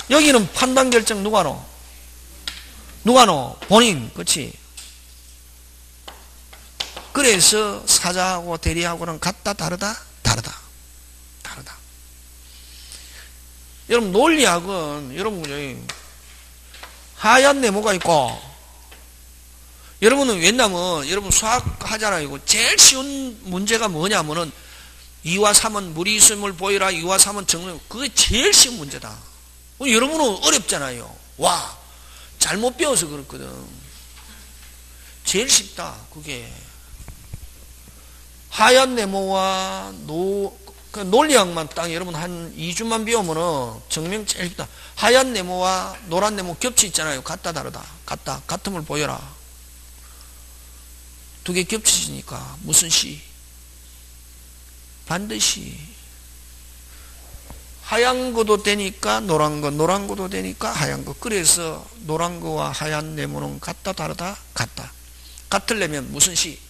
[SPEAKER 1] 여기는 판단결정 누가 노? 본인. 그렇지? 그래서 사자하고 대리하고는 같다 다르다? 다르다. 여러분 논리학은 여러분 하얀 네모가 있고 여러분은 왜냐면 여러분 수학 하잖아요. 제일 쉬운 문제가 뭐냐면은 2와 3은 물이 있음을 보이라 2와 3은 정말 그게 제일 쉬운 문제다. 여러분은 어렵잖아요. 와, 잘못 배워서 그렇거든. 제일 쉽다, 그게. 하얀 네모와 논리학만 딱 여러분 한 2주만 배우면은 증명 제일 쉽다. 하얀 네모와 노란 네모 겹치 있잖아요. 같다, 다르다. 같음을 보여라. 두 개 겹치니까 무슨 시? 반드시. 하얀 거도 되니까 노란 거, 노란 거도 되니까 하얀 거. 그래서 노란 거와 하얀 네모는 같다, 다르다, 같다. 같으려면 무슨 시?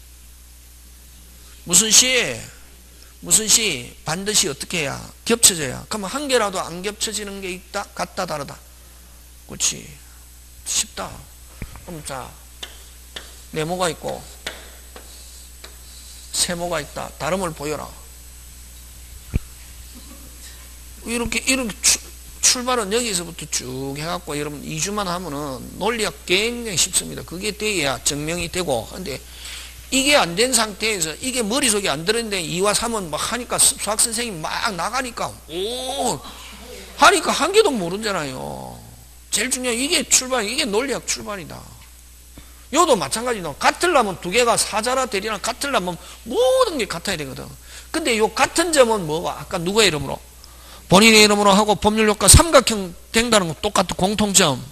[SPEAKER 1] 무슨 시? 무슨 시? 반드시 어떻게 해야? 겹쳐져야. 그러면 한 개라도 안 겹쳐지는 게 있다? 같다, 다르다. 그렇지. 쉽다. 그럼 자, 네모가 있고 세모가 있다. 다름을 보여라. 이렇게 출발은 여기서부터 쭉 해갖고 여러분 2주만 하면은 논리학 굉장히 쉽습니다. 그게 돼야 증명이 되고. 근데 이게 안 된 상태에서 이게 머릿속에 안 들었는데 2와 3은 막 하니까 수학 선생님이 막 나가니까 오 하니까 한 개도 모르잖아요. 제일 중요한 이게 출발, 이게 논리학 출발이다. 요도 마찬가지다. 같으려면 두 개가 사자나 대리나 같으려면 모든 게 같아야 되거든. 근데 요 같은 점은 뭐가 아까 누구의 이름으로? 본인의 이름으로 하고 법률효과 삼각형 된다는 거 똑같은 공통점.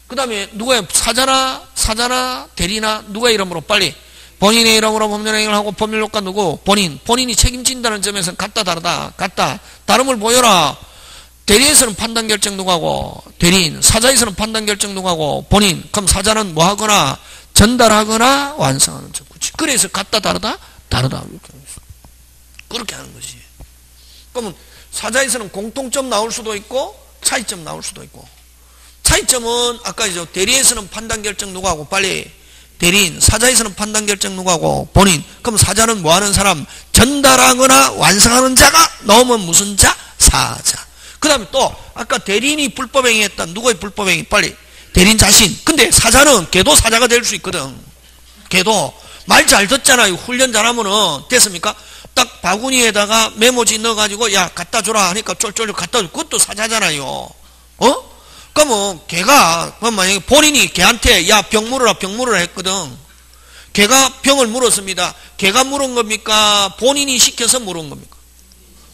[SPEAKER 1] 그 다음에 누구의 사자나 대리나 누구의 이름으로 빨리 본인의 이름으로 법률행위를 하고 법률효과 누구? 본인이 책임진다는 점에서는 같다, 다르다. 같다. 다름을 보여라. 대리에서는 판단결정 누구하고? 대리인. 사자에서는 판단결정 누구하고? 본인. 그럼 사자는 뭐 하거나? 전달하거나 완성하는 점. 그래서 같다, 다르다? 다르다. 그렇게 하는 거지. 그러면 사자에서는 공통점 나올 수도 있고 차이점 나올 수도 있고. 차이점은 아까 이제 대리에서는 판단결정 누구하고? 빨리 대리인. 사자에서는 판단결정 누구하고? 본인. 그럼 사자는 뭐 하는 사람? 전달하거나 완성하는 자가 나오면 무슨 자? 사자. 그 다음에 또 아까 대리인이 불법행위 했다. 누구의 불법행위? 빨리 대리인 자신. 근데 사자는 걔도 사자가 될 수 있거든. 걔도 말 잘 듣잖아요. 훈련 잘하면은 됐습니까? 딱 바구니에다가 메모지 넣어가지고 야 갖다 줘라 하니까 쫄쫄 갖다 줘. 그것도 사자잖아요. 어? 그러면 걔가 만약에 본인이 걔한테 야 병 물어라 했거든. 걔가 병을 물었습니다. 걔가 물은 겁니까? 본인이 시켜서 물은 겁니까?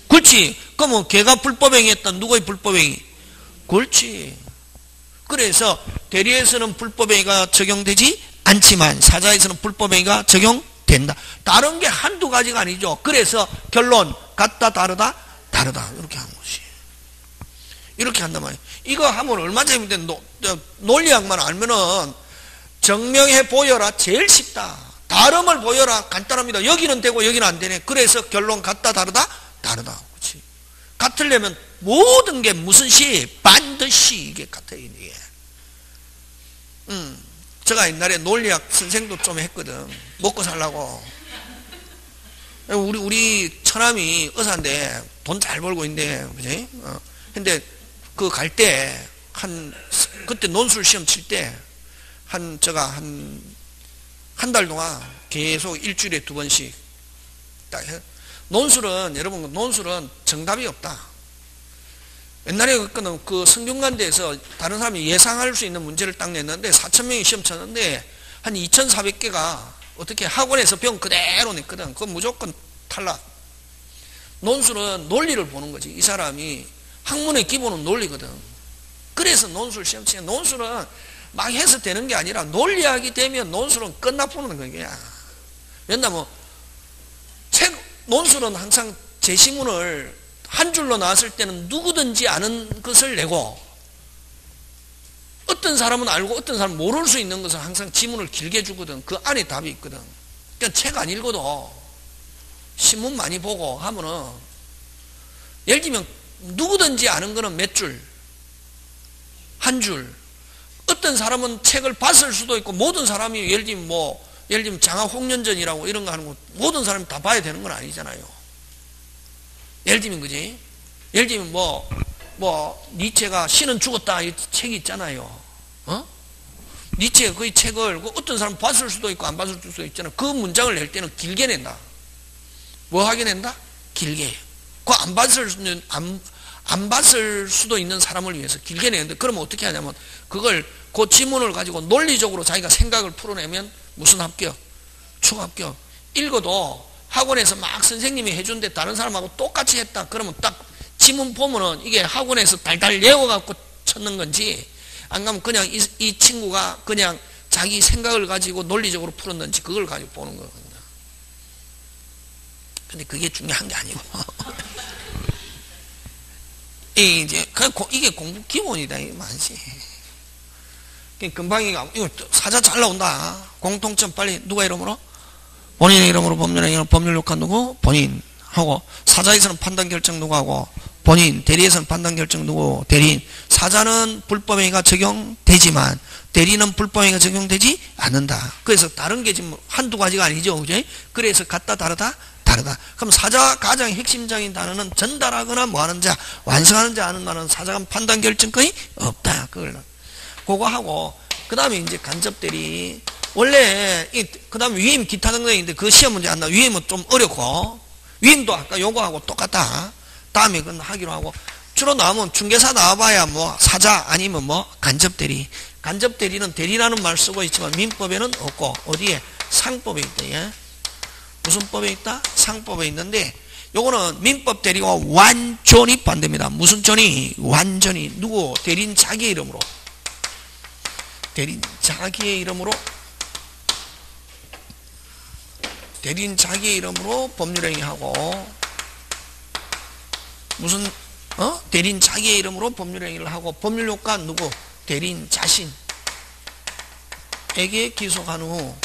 [SPEAKER 1] 그렇지. 그러면 걔가 불법행위 했다. 누구의 불법행위? 그렇지. 그래서 대리에서는 불법행위가 적용되지 않지만 사자에서는 불법행위가 적용된다. 다른 게 한두 가지가 아니죠. 그래서 결론 같다, 다르다, 다르다. 이렇게 하는 것이. 이렇게 한단 말이에요. 이거 하면 얼마 재밌는데 논리학만 알면은 증명해 보여라. 제일 쉽다. 다름을 보여라. 간단합니다. 여기는 되고 여기는 안 되네. 그래서 결론 같다, 다르다, 다르다. 그렇지. 같으려면 모든 게 무슨 시? 반드시 이게 같아야 이게. 제가 옛날에 논리학 선생도 좀 했거든. 먹고 살라고. 우리 처남이 의사인데 돈 잘 벌고 있는데, 그지? 근데 그 갈 때 그때 논술 시험 칠 때 제가 한 달 동안 계속 일주일에 2번씩 딱 해. 논술은 여러분 논술은 정답이 없다. 옛날에 그 성균관대에서 다른 사람이 예상할 수 있는 문제를 딱 냈는데 4,000명이 시험 쳤는데 한 2,400개가 어떻게 학원에서 병 그대로 냈거든. 그건 무조건 탈락. 논술은 논리를 보는 거지. 이 사람이 학문의 기본은 논리거든. 그래서 논술 시험 치는 논술은 막 해서 되는 게 아니라 논리학이 되면 논술은 끝나보는 거야. 왜냐면 논술은 항상 제시문을 한 줄로 나왔을 때는 누구든지 아는 것을 내고 어떤 사람은 알고 어떤 사람은 모를 수 있는 것은 항상 지문을 길게 주거든. 그 안에 답이 있거든. 그러니까 책 안 읽어도 신문 많이 보고 하면은 예를 들면 누구든지 아는 거는 몇 줄? 한 줄. 어떤 사람은 책을 봤을 수도 있고 모든 사람이 예를 들면 장하홍련전이라고 이런 거 하는 거 모든 사람이 다 봐야 되는 건 아니잖아요. 예를 들면 그지? 예를 들면 니체가 신은 죽었다 이 책이 있잖아요. 어? 니체가 그 책을 어떤 사람 봤을 수도 있고 안 봤을 수도 있잖아. 그 문장을 낼 때는 길게 낸다. 뭐 하게 낸다? 길게. 그 안 봤을 수도 있는 사람을 위해서 길게 내는데, 그러면 어떻게 하냐면 그걸 그 지문을 가지고 논리적으로 자기가 생각을 풀어내면 무슨 합격? 추합격. 읽어도 학원에서 막 선생님이 해준데 다른 사람하고 똑같이 했다 그러면 딱 지문 보면은 이게 학원에서 달달 외워갖고 쳤는 건지, 안 가면 그냥 이 친구가 그냥 자기 생각을 가지고 논리적으로 풀었는지 그걸 가지고 보는 거거든요. 근데 그게 중요한 게 아니고 이제 이게 공부 기본이다 이 말이지. 금방이가 이거 사자 잘 나온다. 공통점 빨리 누가 이름으로? 본인의 이름으로 법률행위는 법률효과 누구? 본인 하고, 사자에서는 판단 결정 누구 하고? 본인. 대리에서는 판단 결정 누구? 대리인. 사자는 불법행위가 적용되지만 대리는 불법행위가 적용되지 않는다. 그래서 다른 게 지금 한두 가지가 아니죠, 그죠? 그래서 같다 다르다 다르다. 그럼 사자 가장 핵심적인 단어는 전달하거나 뭐 하는 자, 완성하는 자 하는 말은 사자가 판단 결정권이 없다. 그거 하고, 그 다음에 이제 간접 대리. 원래 그 다음에 위임 기타 등등인데 그 시험 문제 안 나와. 위임은 좀 어렵고, 위임도 아까 요거하고 똑같다. 다음에 그건 하기로 하고, 주로 나오면 중개사 나와봐야 뭐 사자 아니면 뭐 간접 대리. 간접 대리는 대리라는 말 쓰고 있지만 민법에는 없고, 어디에? 상법에 있다. 예? 무슨 법에 있다? 상법에 있는데, 요거는 민법 대리와 완전히 반대입니다. 무슨 전이? 완전히. 누구? 대리인 자기의 이름으로. 대리인 자기의 이름으로 법률행위하고, 무슨 대리인 자기의 이름으로 법률행위를 하고, 법률효과 누구? 대리인 자신에게 기속한 후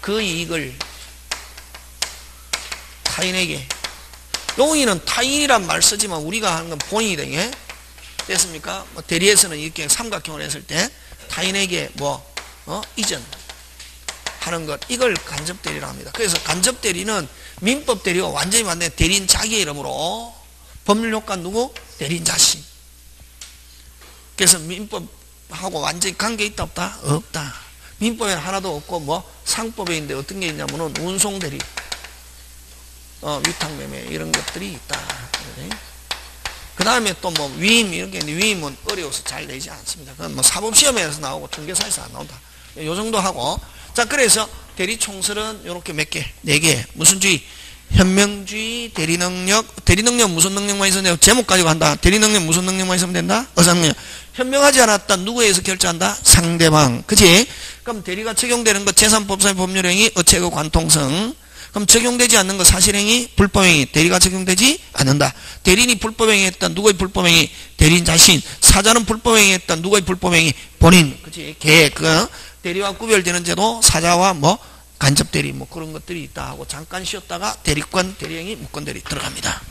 [SPEAKER 1] 그 이익을 타인에게, 용의는 타인이란 말 쓰지만 우리가 하는 건 본인이 되게 됐습니까? 뭐 대리에서는 이렇게 삼각형을 했을 때 타인에게 이전하는 것, 이걸 간접 대리라고 합니다. 그래서 간접 대리는 민법 대리와 완전히 반대. 대리인 자기의 이름으로, 법률 효과 누구? 대리인 자신. 그래서 민법하고 완전히 관계 있다 없다? 없다. 민법에는 하나도 없고 뭐 상법에 있는데 어떤 게 있냐면은 운송 대리, 위탁 매매 이런 것들이 있다. 그 다음에 또 뭐 위임 이런 게 있는데, 위임은 어려워서 잘 내지 않습니다. 그건 뭐 사법시험에서 나오고 중개사에서 안 나온다. 요 정도 하고, 자, 그래서 대리 총설은 요렇게 몇 개? 4개. 무슨 주의? 현명주의, 대리능력. 대리능력 무슨 능력만 있으면 돼요? 제목 가지고 한다. 대리능력 무슨 능력만 있으면 된다? 의사능력. 현명하지 않았다. 누구에 의해서 결정한다? 상대방. 그치? 그럼 대리가 적용되는 것, 제3법상의 법률행위, 어체의 관통성. 그럼 적용되지 않는 거 사실행위, 불법행위. 대리가 적용되지 않는다. 대리인이 불법행위 했다. 누구의 불법행위? 대리인 자신. 사자는 불법행위 했다. 누구의 불법행위? 본인. 그치? 계획. 대리와 구별되는 제도, 사자와 뭐 간접 대리 뭐 그런 것들이 있다 하고, 잠깐 쉬었다가 대리권, 대리행위, 무권 대리 들어갑니다.